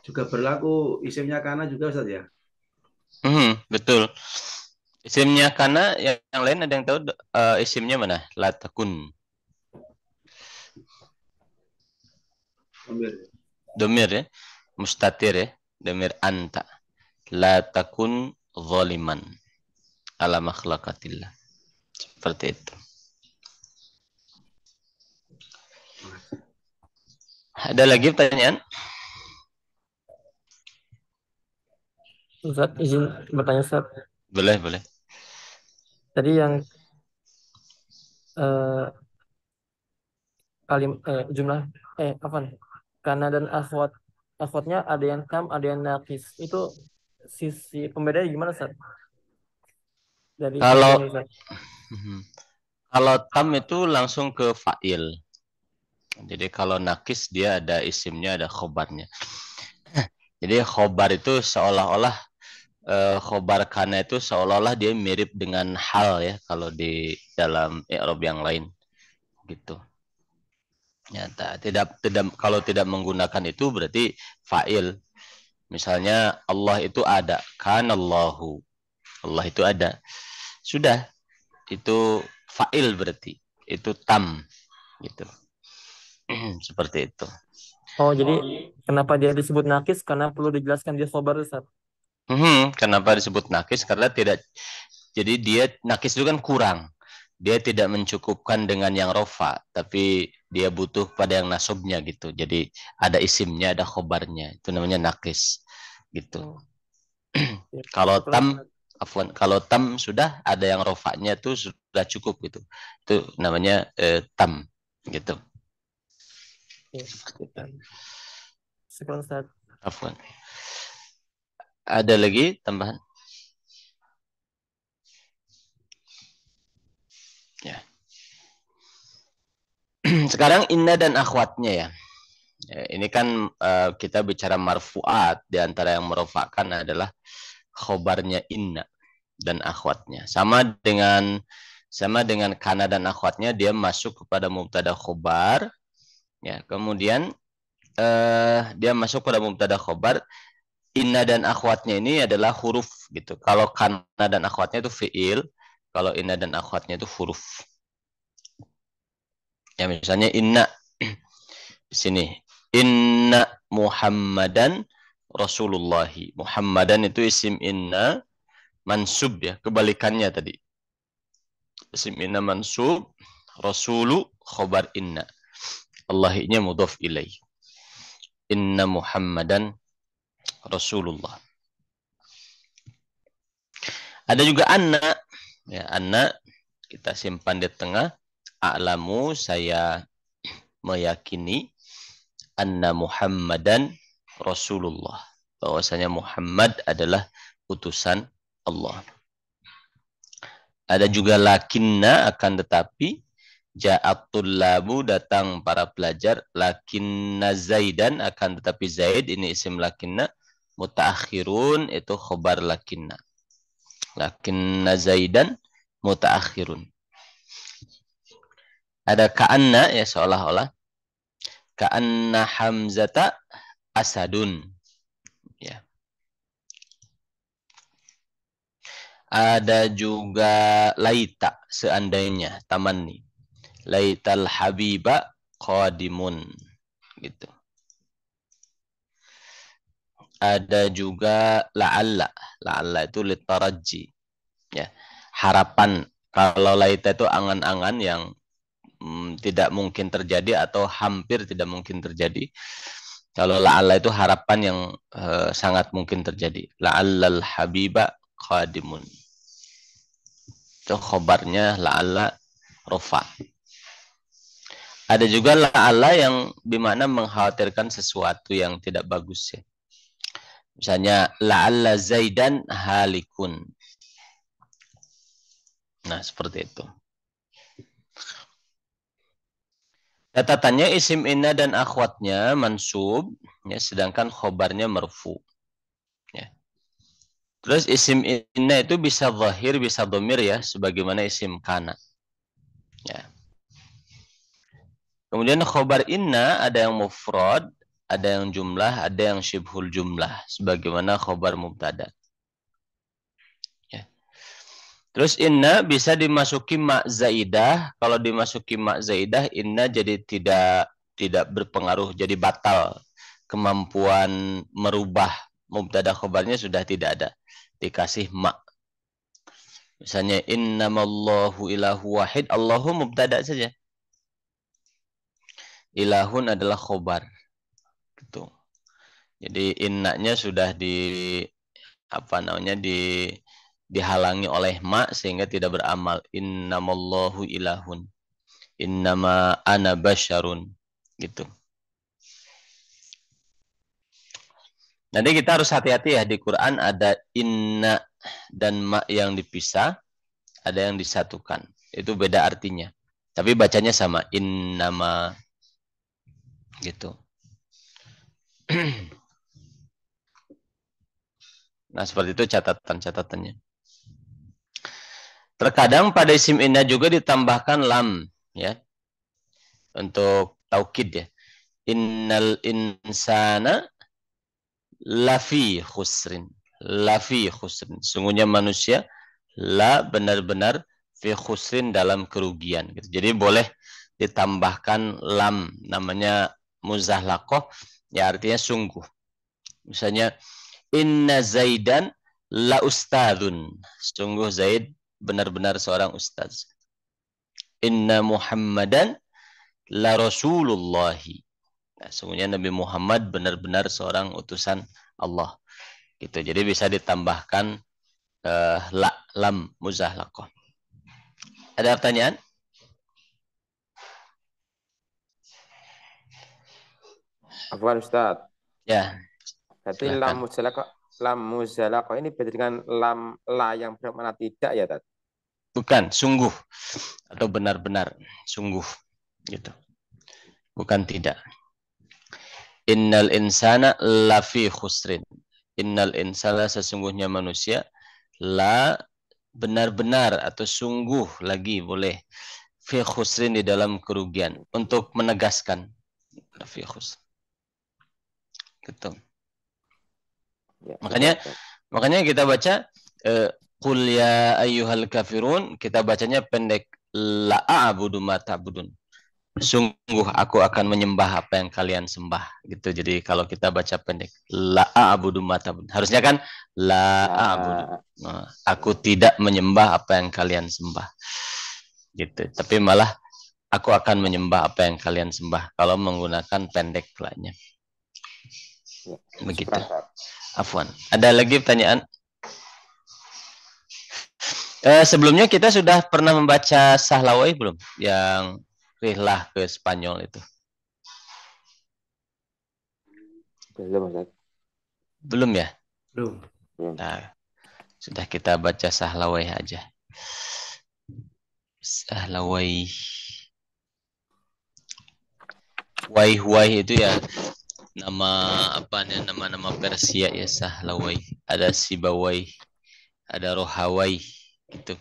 juga berlaku isimnya kana juga, Ustaz ya? Betul. Isimnya kana yang lain ada yang tahu isimnya mana? Latakun. Domir ya. Mustatir ya. Domir anta. Latakun zaliman ala makhlaqatillah. Seperti itu. Ada lagi pertanyaan? Ustaz, izin bertanya Ustaz. Boleh. Tadi yang jumlah apa nih? Kana dan akhwatnya ada yang tam, ada yang naqis. Itu sisi pembedanya gimana Ustaz? Dari kalau tam itu langsung ke fa'il. Jadi kalau nakis dia ada isimnya, ada khobarnya. Jadi khobar itu seolah-olah khobar kana itu seolah-olah dia mirip dengan hal ya kalau di dalam i'rab yang lain gitu. Ya, kalau tidak menggunakan itu berarti fa'il. Misalnya Allah itu ada, kanallahu. Allah itu ada. Sudah. Itu fa'il berarti. Itu tam gitu. Seperti itu. Oh, jadi kenapa dia disebut nakis? Karena perlu dijelaskan dia khobar Ustaz. Kenapa disebut nakis? Karena tidak. Jadi dia nakis itu kan kurang. Dia tidak mencukupkan dengan yang rofa, tapi dia butuh pada yang nasabnya gitu. Jadi ada isimnya, ada khobarnya. Itu namanya nakis gitu. Kalau tam sudah ada yang rofanya itu sudah cukup gitu. Itu namanya tam gitu. Sekarang Ustaz. Afwan. Ada lagi tambahan? Ya. Sekarang inna dan akhwatnya ya. Ini kan kita bicara marfu'at, di antara yang merofakkan adalah khobarnya inna dan akhwatnya. Sama dengan kana dan akhwatnya, dia masuk kepada mubtada khobar. Ya, kemudian dia masuk pada mubtada khobar. Inna dan akhwatnya ini adalah huruf gitu. Kalau kana dan akhwatnya itu fi'il, kalau inna dan akhwatnya itu huruf. Ya misalnya inna di sini Inna Muhammadan Rasulullahi. Muhammadan itu isim inna mansub ya, kebalikannya tadi. Isim inna mansub, rasulu khobar inna. Allahinya mudhaf ilaih. Inna Muhammadan Rasulullah. Ada juga anna. Ya, anna kita simpan di tengah. A'lamu, saya meyakini. Anna Muhammadan Rasulullah. Bahwasanya Muhammad adalah utusan Allah. Ada juga lakinna, akan tetapi. Ja'atul labu, datang para pelajar. Lakinna Zaidan, akan tetapi Zaid, ini isim lakinna. Mutaakhirun, itu khobar lakinna. Lakinna Zaidan mutaakhirun. Ada ka'anna, ya seolah-olah. Ka'anna Hamzata asadun. Ya. Ada juga laita, seandainya, tamanni. Laital habiba qadimun. Gitu. Ada juga la'alla. La'alla itu litaraji. Ya. Harapan. Kalau laita itu angan-angan yang tidak mungkin terjadi atau hampir tidak mungkin terjadi. Kalau la'alla itu harapan yang sangat mungkin terjadi. La'allal habiba qadimun. Itu khobarnya la'alla rofa. Ada juga la'alla yang bermakna mengkhawatirkan sesuatu yang tidak bagus ya. Misalnya la'alla Zaidan halikun. Nah, seperti itu. Catatannya isim inna dan akhwatnya mansub, ya, sedangkan khobarnya marfu. Ya. Terus isim inna itu bisa zahir, bisa dhamir ya, sebagaimana isim kana. Ya. Kemudian khobar inna ada yang mufrad, ada yang jumlah, ada yang syibhul jumlah, sebagaimana khobar mubtada. Terus inna bisa dimasuki mak zaidah. Kalau dimasuki mak zaidah, inna jadi tidak berpengaruh, jadi batal. Kemampuan merubah mubtada khobarnya sudah tidak ada. Dikasih mak. Misalnya innamallahu ilahu wahid, Allahu mubtada saja. Ilahun adalah khobar. Gitu. Jadi innanya sudah dihalangi oleh ma sehingga tidak beramal. Innamallahu ilahun. Innama ana basyarun. Gitu. Nanti kita harus hati-hati ya, di Quran ada inna dan ma yang dipisah, ada yang disatukan. Itu beda artinya. Tapi bacanya sama, innama. Gitu. Nah, seperti itu catatan-catatannya. Terkadang pada isim inna juga ditambahkan lam ya. Untuk taukid ya. Innal insana lafi khusrin. Lafi khusrin. Sungguhnya manusia la benar-benar fi khusrin, dalam kerugian gitu. Jadi boleh ditambahkan lam, namanya muzahlaqah, ya artinya sungguh. Misalnya inna Zaidan la ustadzun. Sungguh Zaid benar-benar seorang ustaz. Inna Muhammadan la Rasulullahi. Nah, sungguhnya Nabi Muhammad benar-benar seorang utusan Allah. Gitu. Jadi bisa ditambahkan lam muzahlaqah. Ada pertanyaan? Afwan Ustaz. Ya. Berarti lam muzalaqah ini beda dengan lam la yang bermakna tidak ya, Tad? Bukan, sungguh atau benar-benar, sungguh gitu. Bukan tidak. Innal insana lafi khusrin. Innal insana, sesungguhnya manusia, la benar-benar atau sungguh lagi boleh, fi khusrin, di dalam kerugian, untuk menegaskan fi khusrin. Gitu. Ya, makanya kita baca qul ya ayyuhal kafirun, kita bacanya pendek, la a'budu ma ta'budun. sungguh aku akan menyembah apa yang kalian sembah gitu. Jadi kalau kita baca pendek la a'budu ma ta'budun, harusnya kan la a'budu, nah, aku tidak menyembah apa yang kalian sembah gitu. Tapi malah aku akan menyembah apa yang kalian sembah kalau menggunakan pendek lainnya. Begitu. Afwan. Ada lagi pertanyaan? Sebelumnya kita sudah pernah membaca Sahlawai belum? Yang Rihlah ke Spanyol itu. Belum, Ustaz. Belum ya? Belum. Nah, sudah kita baca Sahlawai aja. Sahlawai. Wai itu ya nama apa nih, nama-nama Persia ya. Sahlawai. Ada Sibawai, ada Rohawai gitu.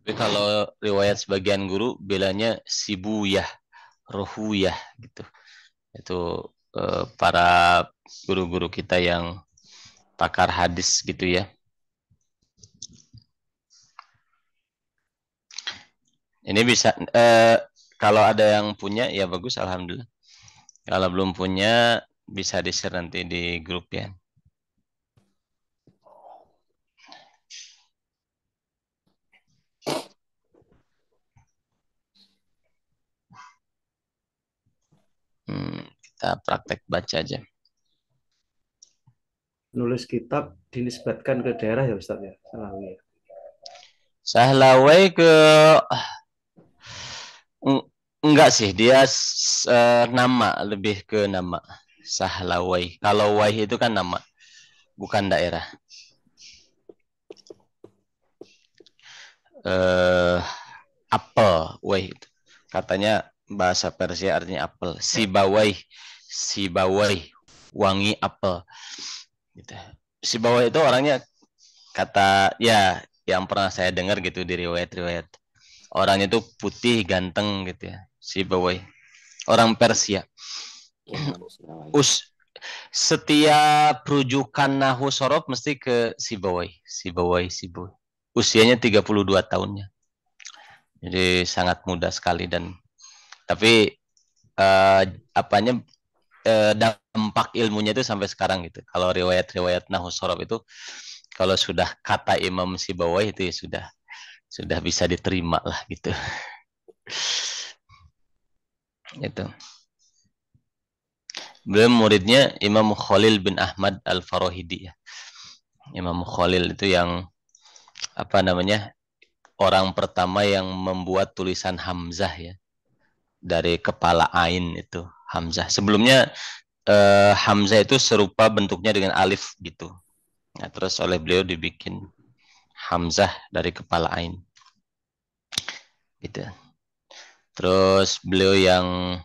Tapi kalau riwayat sebagian guru bilangnya Sibuyah, Rohuyah gitu. Itu para guru-guru kita yang pakar hadis gitu ya. Ini bisa kalau ada yang punya ya bagus, alhamdulillah. Kalau belum punya bisa di-share nanti di grup ya. Kita praktek baca aja. Nulis kitab dinisbatkan ke daerah ya Ustaz ya, Sahlawai. Sahlawai ke enggak sih, dia nama, lebih ke nama. Sahlawai. Kalau Wai itu kan nama, bukan daerah. Apel, Wai itu. Katanya bahasa Persia artinya apel. Sibawai, wangi apel. Gitu. Sibawai itu orangnya, kata ya yang pernah saya dengar gitu di riwayat-riwayat, orangnya tuh putih, ganteng gitu ya. Sibawai, orang Persia. Setiap rujukan Nahu Sorof mesti ke Sibawai. Usianya 32 tahunnya. Jadi sangat muda sekali, dan tapi dampak ilmunya itu sampai sekarang gitu. Kalau riwayat-riwayat Nahu Sorof itu kalau sudah kata Imam Sibawai itu ya sudah bisa diterima lah gitu. Itu. Beliau muridnya Imam Khalil bin Ahmad Al-Farahidi ya. Imam Khalil itu yang orang pertama yang membuat tulisan Hamzah ya. Dari kepala Ain itu Hamzah. Sebelumnya Hamzah itu serupa bentuknya dengan alif gitu. Nah, terus oleh beliau dibikin Hamzah dari kepala Ain. Gitu. Terus beliau yang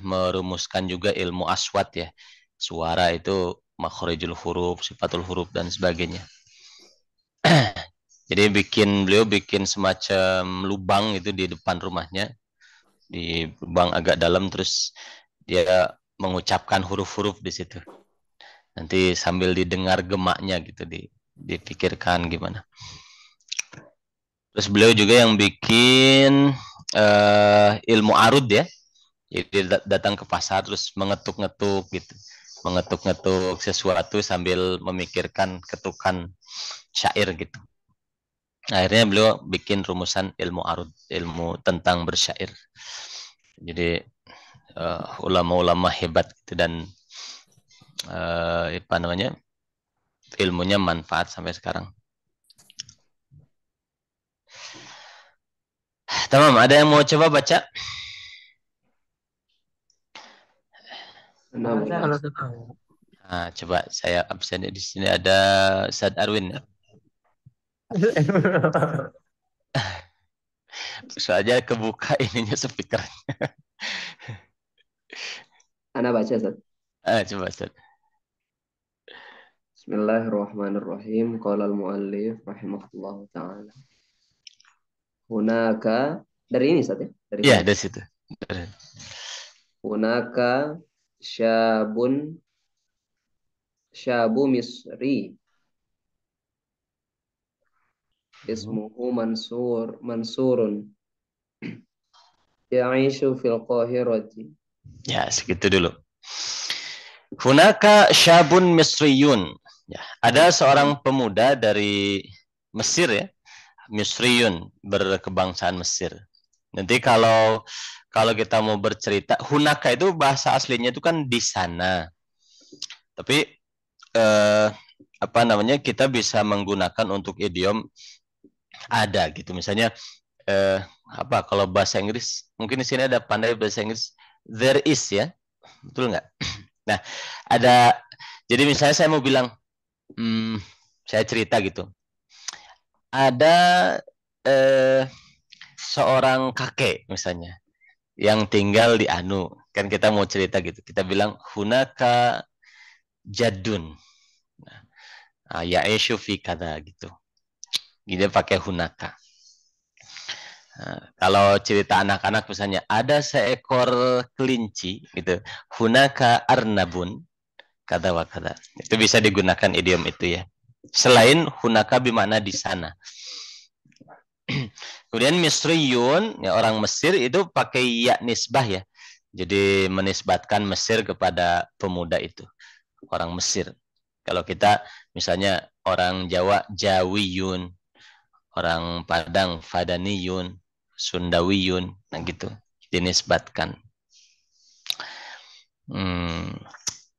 merumuskan juga ilmu aswat ya. Suara itu makhrijul huruf, sifatul huruf dan sebagainya. Jadi beliau bikin semacam lubang itu di depan rumahnya. Di lubang agak dalam, terus dia mengucapkan huruf-huruf di situ. Nanti sambil didengar gemaknya gitu, dipikirkan gimana. Terus beliau juga yang bikin ilmu arud ya. Jadi datang ke pasar terus mengetuk-ngetuk gitu. Mengetuk-ngetuk sesuatu sambil memikirkan ketukan syair gitu. Akhirnya beliau bikin rumusan ilmu arud, ilmu tentang bersyair. Jadi ulama-ulama hebat gitu, dan ilmunya manfaat sampai sekarang. Tamam, ada yang mau coba baca? Nah, coba saya absen di sini, ada Ustaz Arwin. Soalnya kebuka ininya speakernya. Ana baca, Ustaz. Coba, Ustaz. Bismillahirrahmanirrahim. Qala al-muallif rahimahullahu ta'ala. Hunaka, dari ini, Ustaz ya? Iya, dari situ. Hunaka syabu misri. Ismuhu mansurun. Ya'ishu fil Qahirati. Ya, segitu dulu. Hunaka syabun misriyun. Ya, ada seorang pemuda dari Mesir ya, misriyun, berkebangsaan Mesir. Nanti kalau kita mau bercerita, hunaka itu bahasa aslinya itu kan di sana. Tapi apa namanya, kita bisa menggunakan untuk idiom ada gitu. Misalnya apa kalau bahasa Inggris, mungkin di sini ada pandai bahasa Inggris, there is ya, betul nggak? Nah, ada, jadi misalnya saya mau bilang, saya cerita gitu, ada seorang kakek misalnya yang tinggal di Anu, kan kita mau cerita gitu, kita bilang hunaka jadun, ya'ishu fi kada gitu, gitu pakai hunaka. Nah, kalau cerita anak-anak misalnya ada seekor kelinci gitu, hunaka arnabun kata wa kata. Itu bisa digunakan idiom itu ya. Selain hunaka bermakna di sana. Kemudian misriyun, ya, orang Mesir itu pakai ya nisbah ya. Jadi menisbatkan Mesir kepada pemuda itu, orang Mesir. Kalau kita misalnya orang Jawa Jawiyun, orang Padang Fadaniyun, Sundawiyun, nah gitu dinisbatkan.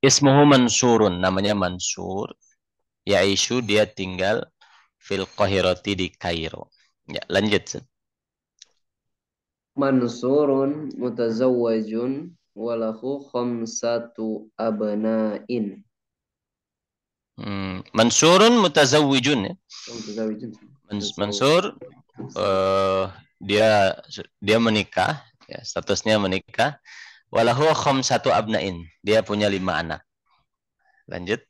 Ismuhu Mansurun, namanya Mansur. Ya'ishu, dia tinggal fil Qahirati, di Kairo. Ya, lanjut. Mansurun mutazawwajun walahu khamsatu abna'in. Mansurun mutazawwijun ya. Mansur dia menikah ya, statusnya menikah. Walahu khamsatu abna'in, dia punya 5 anak. Lanjut.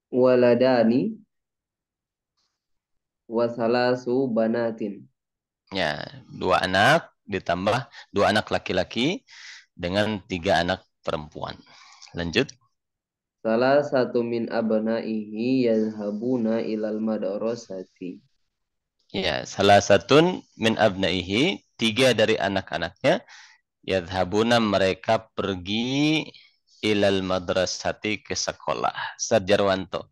Waladani wasalasu banatin. Ya, 2 anak ditambah 2 anak laki-laki dengan 3 anak perempuan. Lanjut. Salah satu min abnaihi yazhabuna ilal madrasati. Ya, salah satu min abnaihi, 3 dari anak-anaknya, yadhabuna, mereka pergi, ilal madrasati, ke sekolah. Ustaz Jarwanto.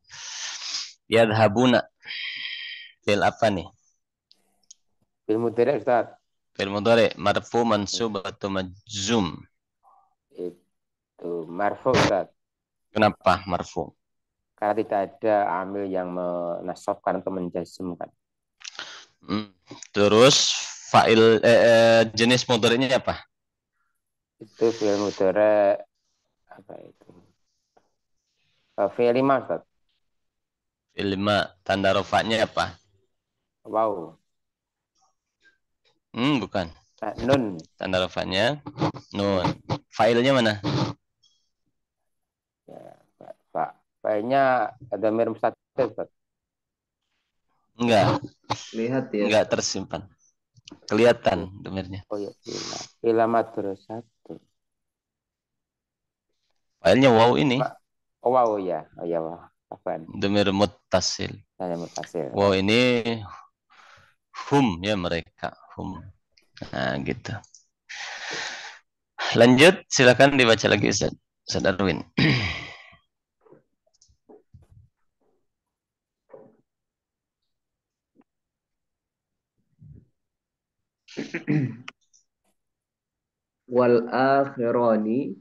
Yadhabuna fil apa nih? Fil mudhari' Ustaz. Fil mudhari', marfu, mansub, atau majzum? Itu marfu Ustaz. Kenapa marfu? Karena tidak ada amil yang menasabkan atau menjazmkan. Terus fa'il jenis mudhari'nya apa? Itu fi'il mudhari' apa itu? Fi'il 5 Ustaz. Fi'il 5, tanda rafa'nya apa? Wow. Bukan. Nun. Tanda rafa'nya nun. Fa'ilnya mana? Ya, fa'ilnya dhamir mustatir Ustaz. Enggak. Lihat ya. Enggak tersimpan. Kelihatan dhamirnya. Oh ya, ila madrasati. Fa'ilnya wow ini. Oh wow ya. Oh ya, wow. Apaan? Dhamir muttasil. Muttasil. Wow ini hum ya, mereka hum. Nah, gitu. Lanjut, silakan dibaca lagi Ustaz Darwin. Wal akhirani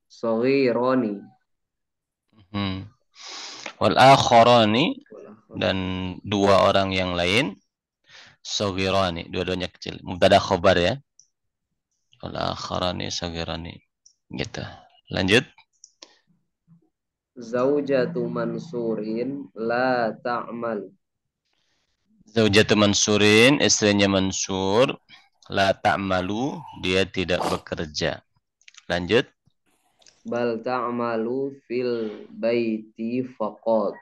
saghirani. Wal akharani, dan 2 orang yang lain, saghirani, dua-duanya kecil. Mubtada khobar ya. Wal akharani saghirani. Gitu. Lanjut. Zaujatu Mansurin la ta'mal. Zaujatu Mansurin, istrinya Mansur, la ta'malu, dia tidak bekerja. Lanjut. Bal ta'malu fil baiti faqat.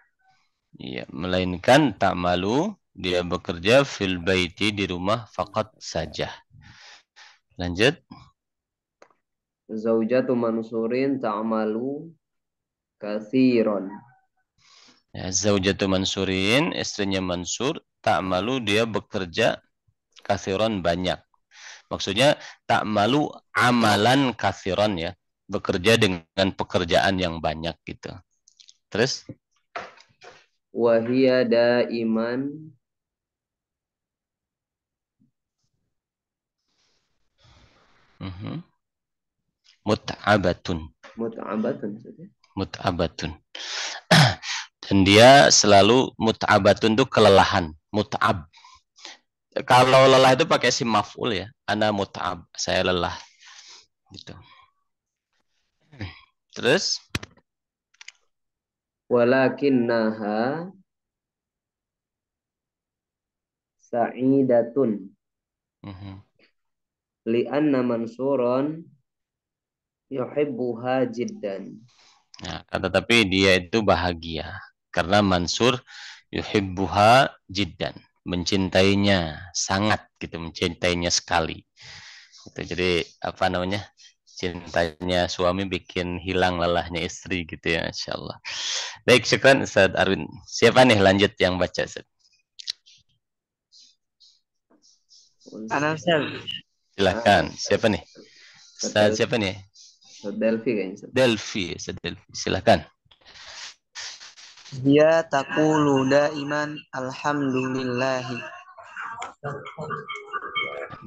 Iya, melainkan ta'malu, dia bekerja fil baiti, di rumah, faqat saja. Lanjut. Zaujatu Mansurin ta'malu kathiron. Ya, zaujatu Mansurin, istrinya Mansur, ta'malu dia bekerja kathiron banyak. Maksudnya ta'malu amalan kathiron ya, bekerja dengan pekerjaan yang banyak gitu. Terus Wahia daiman mut'abatun. mut'abatun maksudnya. Mut'abatun. Dan dia selalu mut'abatun itu kelelahan, mut'ab. Kalau lelah itu pakai sim maf'ul ya. Ana mut'ab, saya lelah. Gitu. Terus Walakinnaha sa'idatun. Li'anna Mansuron yuhibbuha jiddan. Nah, tetapi dia itu bahagia karena Mansur yuhibbuha jiddan, mencintainya sangat gitu, mencintainya sekali. Gitu. Jadi apa namanya? Cintanya suami bikin hilang lelahnya istri gitu ya, insyaallah. Baik, syukran Ustaz Arwin. Siapa nih lanjut yang baca Ustaz? Ana Ustaz. Silakan. Siapa nih? Ustaz siapa nih? Delphi kayaknya. Delphi, silakan. Dia taqulu daiman alhamdulillahi.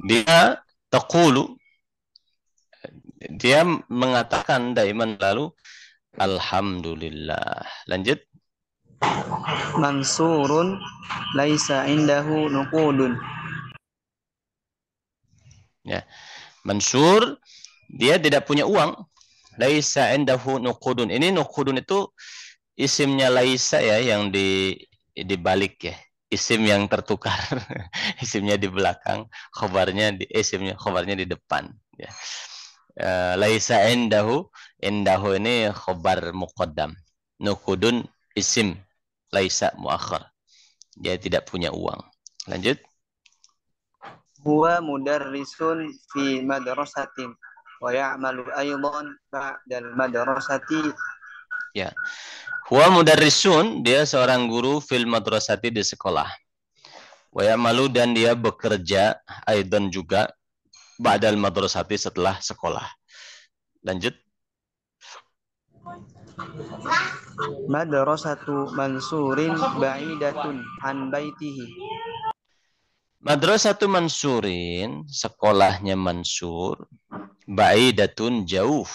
Dia taqulu, dia mengatakan daiman lalu alhamdulillah. Lanjut. Mansurun laisa indahu nuqudun. Ya. Mansur dia tidak punya uang. Laisa indahu nuqudun. Ini nuqudun itu isimnya laisa ya, yang dibalik ya. Isim yang tertukar. Isimnya di belakang, isimnya khobarnya di depan ya. Laisa indahu, indahu ini khobar muqaddam. Nuqudun isim laisa muakhar. Dia tidak punya uang. Lanjut. Huwa mudarrisun fi madrasatin wa ya'malu aydan ba'dal madrasati. Ya. Huwa mudarrisun, dia seorang guru fil madrasati di sekolah. Wa ya'malu, dan dia bekerja aidan juga ba'dal madrasati setelah sekolah. Lanjut. Madrasatu Mansurin ba'idatun an baitihi. Madrasatu Mansurin, sekolahnya Mansur, ba'idatun jauh,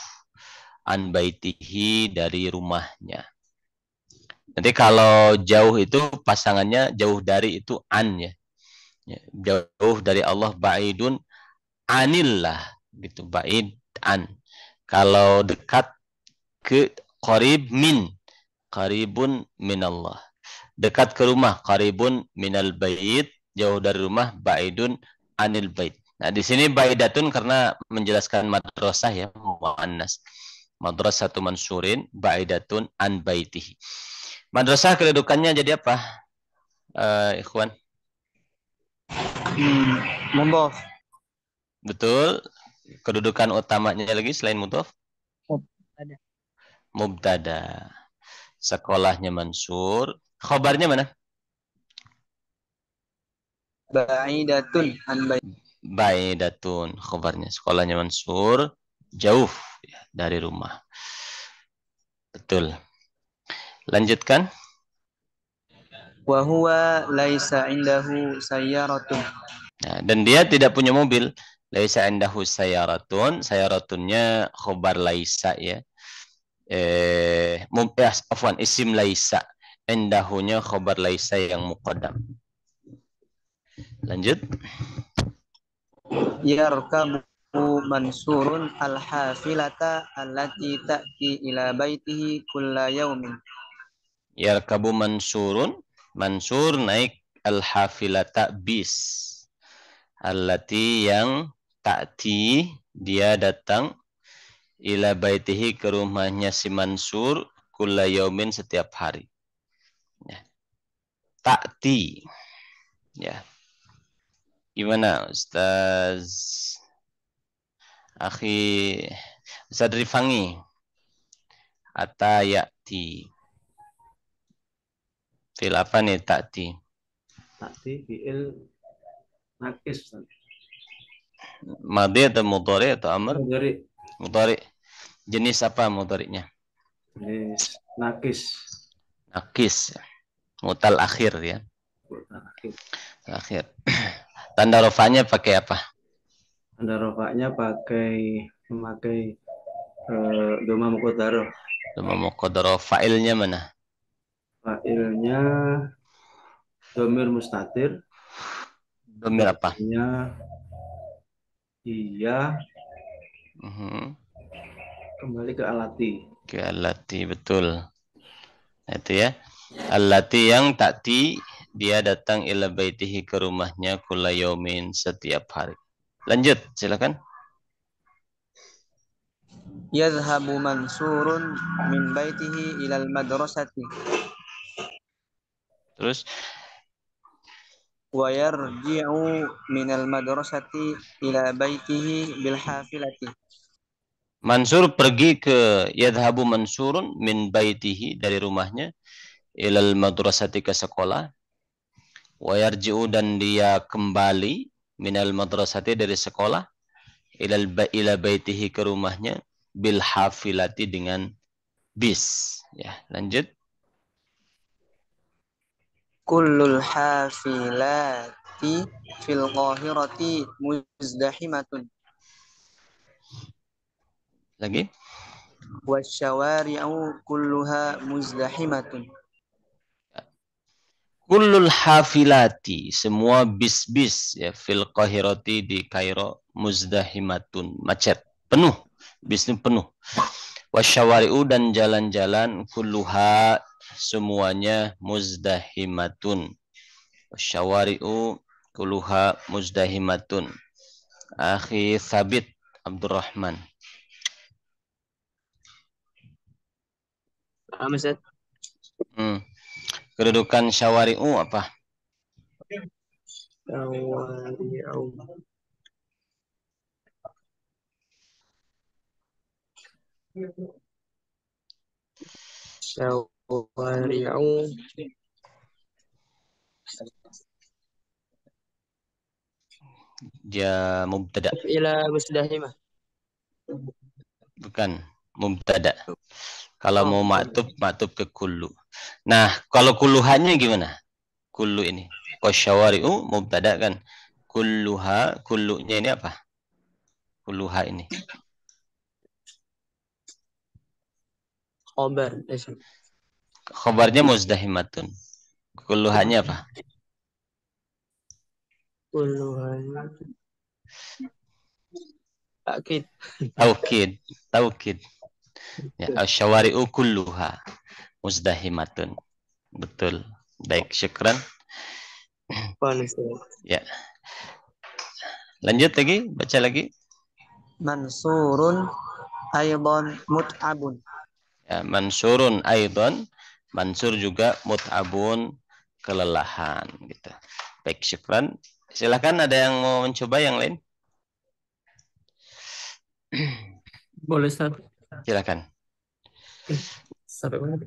an baitihi, dari rumahnya. Nanti kalau jauh itu pasangannya jauh dari itu an ya. Jauh dari Allah, ba'idun anillah gitu, ba'id an. Kalau dekat ke qarib min, qaribun minallah. Dekat ke rumah, qaribun minal bait, jauh dari rumah, ba'idun anil bait. Nah, di sini ba'idatun karena menjelaskan madrasah ya, muannas. Madrasatu Mansurin ba'idatun an baitihi. Madrasah kedudukannya jadi apa? Ikhwan. Mudhaf. Betul. Kedudukan utamanya lagi selain mudhaf? Mubtada. Mubtada. Sekolahnya Mansur. Khabarnya mana? Ba'idatun an baitihi. Ba'idatun. Khabarnya sekolahnya Mansur jauh ya, dari rumah. Betul. Lanjutkan. Wa huwa laisa indahu sayyaratun. Nah, dan dia tidak punya mobil. Laisa indahu sayyaratun. Sayyaratunnya khobar laisa ya. Afwan, isim laisa. Indahunya khobar laisa yang muqaddam. Lanjut. Yarkabu Mansurun al-hafilata allati ta'ti ila baitihi kulla yaumin. Yarkabu Mansurun, Mansur naik al-hafilata bis. Allati yang ta'ti, dia datang ila baitihi, ke rumahnya si Mansur, kulla yaumin, setiap hari. Ya. Ta'ti. Ya. Gimana Ustaz Akhi Ustaz Rifangi? Ata ya'ti. Fi'il apa nih ta'ti? Ta'ti fi'il nakis. Madhi atau mudhari atau amr? Mudhari. Mudhari. Jenis apa mudhari'nya? Jenis nakis. Nakis. Mutal akhir ya. Mutal akhir. Akhir. Tanda rofanya pakai apa? Tanda rofanya memakai doma muqaddarah. Doma muqaddarah. Fa'ilnya mana? Fa'ilnya dhamir mustatir. Dhamir apa? Iya. Kembali ke alati. Ke alati, betul. Itu ya. Alati yang ta'ti, dia datang ila baitihi, ke rumahnya, kulla yaumin, setiap hari. Lanjut, silakan. Yadhhabu Mansurun min baitihi ilal madrasati. Terus Wa yarji'u minal madrasati ila baitihi bil hafilati. Mansur pergi ke yadhhabu Mansurun min baitihi, dari rumahnya, ilal madrasati, ke sekolah. Wa yarji'u, dan dia kembali, minal madrasati, dari sekolah, ila baitihi, ke rumahnya, bil hafilati, dengan bis. Ya, lanjut. Kullul hafilati fil qahirati muzdahimatun. Lagi. Wasyawari'u kulluha muzdahimatun. Kullul hafilati, semua bis-bis ya, fil qahirati, di Kairo, muzdahimatun, macet, penuh, bis ini penuh. Wasyawari'u, dan jalan-jalan, kulluha, semuanya, muzdahimatun. Wasyawari'u kulluha muzdahimatun. Akhi Thabit Abdurrahman. Ustaz. Kedudukan syawari'u apa? Syawari'u. Syawari'u. Dia mubtada. Ila musdahimah. Bukan, mubtada. Kalau mau maktub ke kullu. Nah, kalau kulluhannya gimana? Kullu ini. Qasyawari'u mubtada kan. Kulluha, kullunya ini apa? Kulluha ini. Khobar. Khobarnya muzdahimatun. Kulluhannya apa? Kulluhannya taukid. Taukid. Ya, asyawari'u kulluha muzdahimatun. Betul. Baik, syukran. Ya. Lanjut lagi, baca lagi. Mansurun aydan mut'abun. Ya, mansurun aydan, mansur juga mut'abun, kelelahan gitu. Baik, syukran. Silakan, ada yang mau mencoba yang lain? Boleh, Ustaz. Silakan. Sampai mana?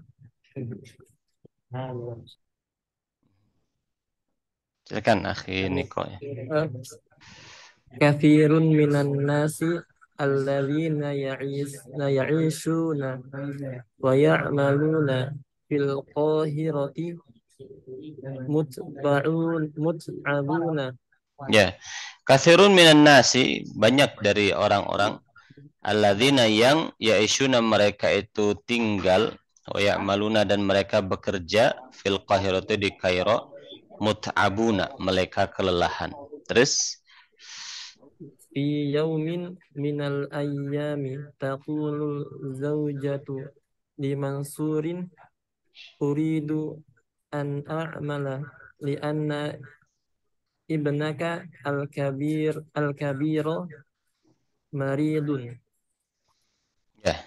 Silakan, akhi Niko. Kathirun minan nasi alladzina ya'ishuna wa ya'maluna fil qahirati mut'abuna. Ya. Kathirun minan nasi, banyak dari orang-orang, alladzina, yang ya'ishuna, mereka itu tinggal, wa ya'maluna, dan mereka bekerja, fil qahirati, di Kairo, mut'abuna, mereka kelelahan. Terus Fi yaumin minal ayyami taqulul zawjatu li Mansurin uridu an a'mala li anna ibnaka al-kabira maridun. Ya.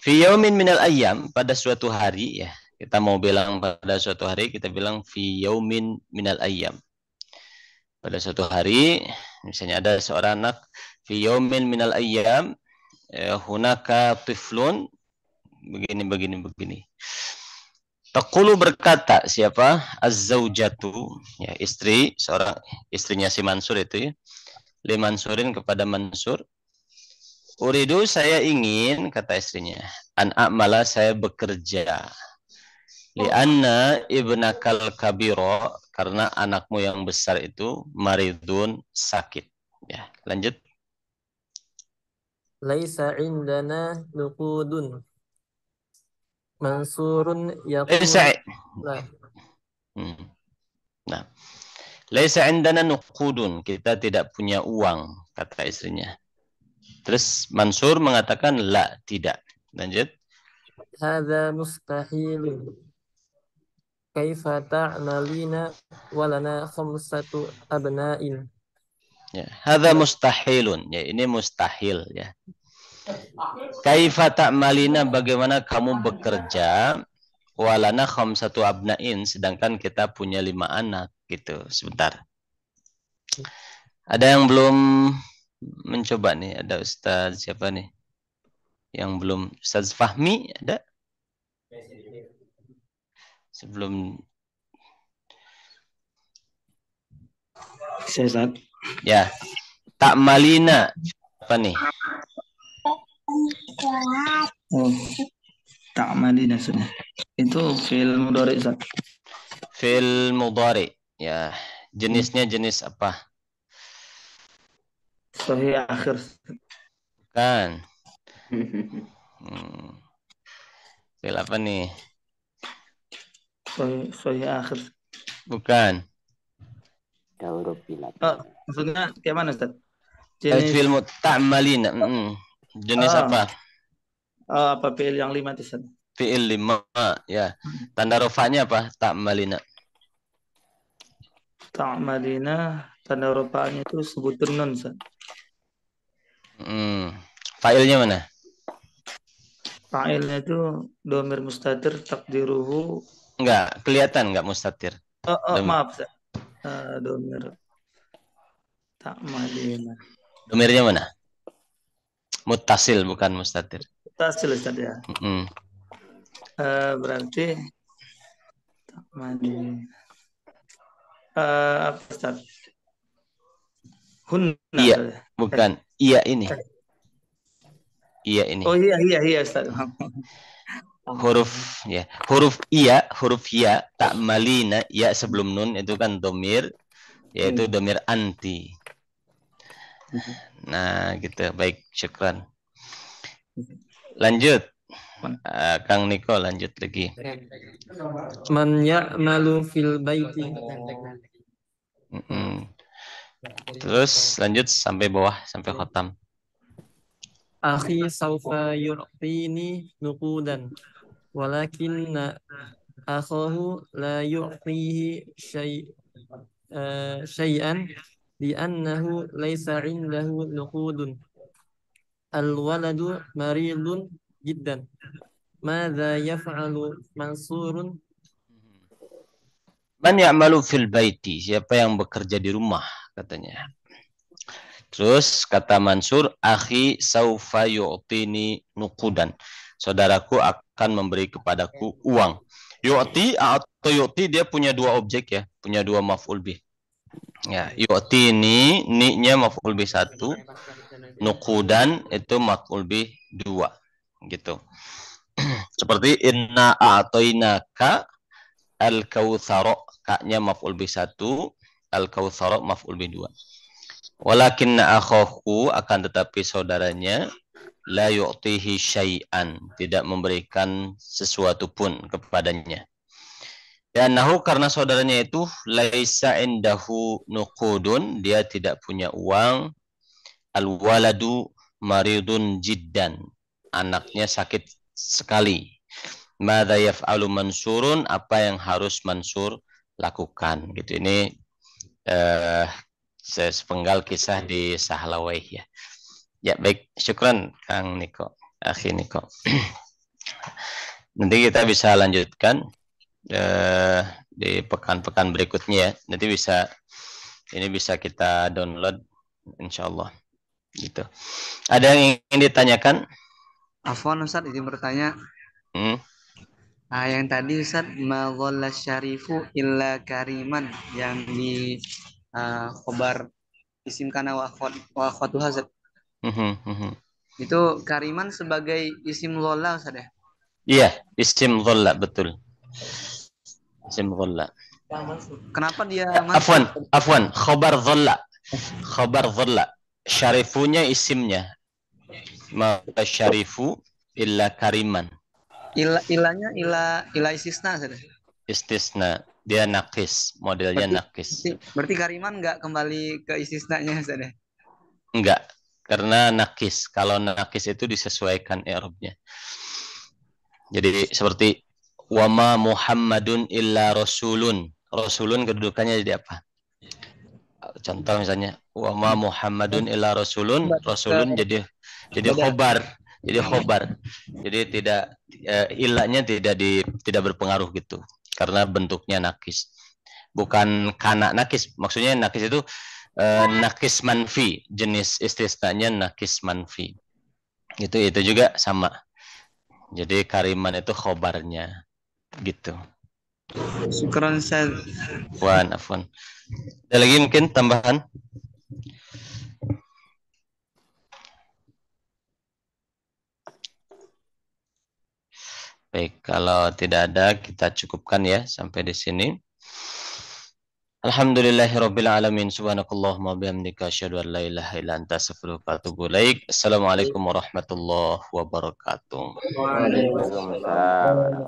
Fi yaumin minal ayyam, pada suatu hari ya. Kita mau bilang pada suatu hari, kita bilang fi yaumin minal ayyam. Pada suatu hari, misalnya ada seorang anak, fi yaumin minal ayyam, hunaka tiflun, begini. Taqulu berkata siapa? Az-zaujatu, ya istri, seorang istrinya si Mansur itu ya. Li Mansurin kepada Mansur. Uridu saya ingin, kata istrinya, an a'mala saya bekerja. Lianna ibnakal kabiro, karena anakmu yang besar itu maridun, sakit. Ya, lanjut. Laisa indana nuqudun. Mansurun Laisa. Nah. Nah, laisa indana nuqudun, kita tidak punya uang, kata istrinya. Terus Mansur mengatakan la, tidak. Lanjut. Hadza mustahilun. Kaifa ta'malina walana khamsatu abna'in. Ya, hadza mustahilun. Ya, ini mustahil ya. Kaifa ta'malina, bagaimana kamu bekerja, walana khamsatu abna'in, sedangkan kita punya 5 anak gitu. Sebentar. Ada yang belum mencoba nih? Ada Ustaz siapa nih? Yang belum? Ustaz Fahmi ada? Sebelum Ustaz. Ya. Ta'malina apa nih? Ta'malina sudah. Itu fi'il mudhari, Ustaz. Fi'il mudhari. Ya, jenisnya jenis apa? Sahih akhir. Kan. Fi'il apa nih? Sahih akhir. Bukan. Maksudnya kayak mana, Ustaz? Jenis fi'il ta'malina. Jenis apa? Apa fi'il yang 5 itu, Ustaz? Fi'il 5 ya. Tanda rafa'nya apa? Ta'malina. Ta'malina, tanda rafa'nya itu sebutan nun, Ustaz. Fa'ilnya mana? Fa'ilnya itu dhamir mustatir takdiruhu. Enggak, kelihatan enggak mustatir? Maaf, Ustaz. Dhamir ta'malina. Dhamirnya mana? Muttasil bukan mustatir. Muttasil, Ustaz ya. Berarti ta'malina. Apa, Ustaz? Hunna. Iya, bukan. Iya ini. Iya ini. Oh iya Ustaz. Huruf ya, huruf iya, huruf ya, ta'malina, ya sebelum nun itu kan domir, yaitu domir anti. Nah, gitu. Baik, syukran. Lanjut. Kang Niko lanjut lagi. Man ya'malu fil baiti. Terus lanjut sampai bawah, sampai khotam. Akhi sawfa yu'tini nuqudan walakinna akhahu la yu'tihi syai'an li'annahu laysa 'indahu nuqudun. Al-waladu maridun jiddan. Madza yaf'alu Mansurun? Man ya'malu fil baiti, siapa yang bekerja di rumah katanya. Terus kata Mansur, akhi saufa yu'tini nuqudan. Saudaraku akan memberi kepadaku uang. Yu'ti atau yu'ti dia punya dua objek ya, punya dua maf'ul bih. Ya, yu'tini ni-nya maf'ul bih 1, nuqudan itu maf'ul bih 2 gitu. Seperti inna a'tainaka al-kautsara, ka-nya maf'ul bih 1, al-kautsara maf'ul bih 2. Walakinna akhahu, akan tetapi saudaranya, la yu'tihi syai'an, tidak memberikan sesuatu pun kepadanya. Nahu, karena saudaranya itu laisa indahu nuqudun, dia tidak punya uang. Al-waladu maridun jiddan, anaknya sakit sekali. Madza yaf'alu Mansurun, apa yang harus Mansur lakukan gitu. Ini sepenggal kisah di Sahlawai ya. Ya baik, syukran Kang Niko, Akhi Niko. Nanti kita bisa lanjutkan di pekan-pekan berikutnya ya. Nanti ini bisa kita download insyaallah gitu. Ada yang ingin ditanyakan? Afwan Ustaz, izin bertanya. Yang tadi Ustaz, ma dhalla syarifu illa kariman, yang di khobar isim kana wa akhwatuha Ustaz. Itu kariman sebagai isim dhalla Ustaz ya? Iya, isim dhalla, betul. Isim dhalla. Kenapa dia Afwan, khobar dhalla. Khobar dhalla. Syarifunya isimnya. Ma syarifu illa kariman. Ilahnya ilah istisna Ustaz. Istisna, dia nakis, modelnya nakis. Berarti kariman nggak kembali ke istisnanya Ustaz ya? Enggak, karena nakis. Kalau nakis itu disesuaikan i'rabnya. Jadi seperti wama Muhammadun illa rasulun. Rasulun kedudukannya jadi apa? Contoh misalnya wama Muhammadun illa rasulun, rasulun jadi khobar. Jadi khobar. Jadi tidak ilahnya tidak berpengaruh gitu. Karena bentuknya nakis. Bukan kana nakis. Maksudnya nakis itu nakis manfi. Jenis istisnanya nakis manfi. Itu juga sama. Jadi kariman itu khobarnya. Gitu. Syukran Ustaz. Afwan. Ada lagi mungkin tambahan? Baik, kalau tidak ada kita cukupkan ya sampai di sini. Alhamdulillahirabbil alamin. Subhanakallahumma bihamdika asyhadu an la ilaha illa anta astaghfiruka wa atubu ilaik. Assalamualaikum warahmatullahi wabarakatuh. Waalaikumsalam.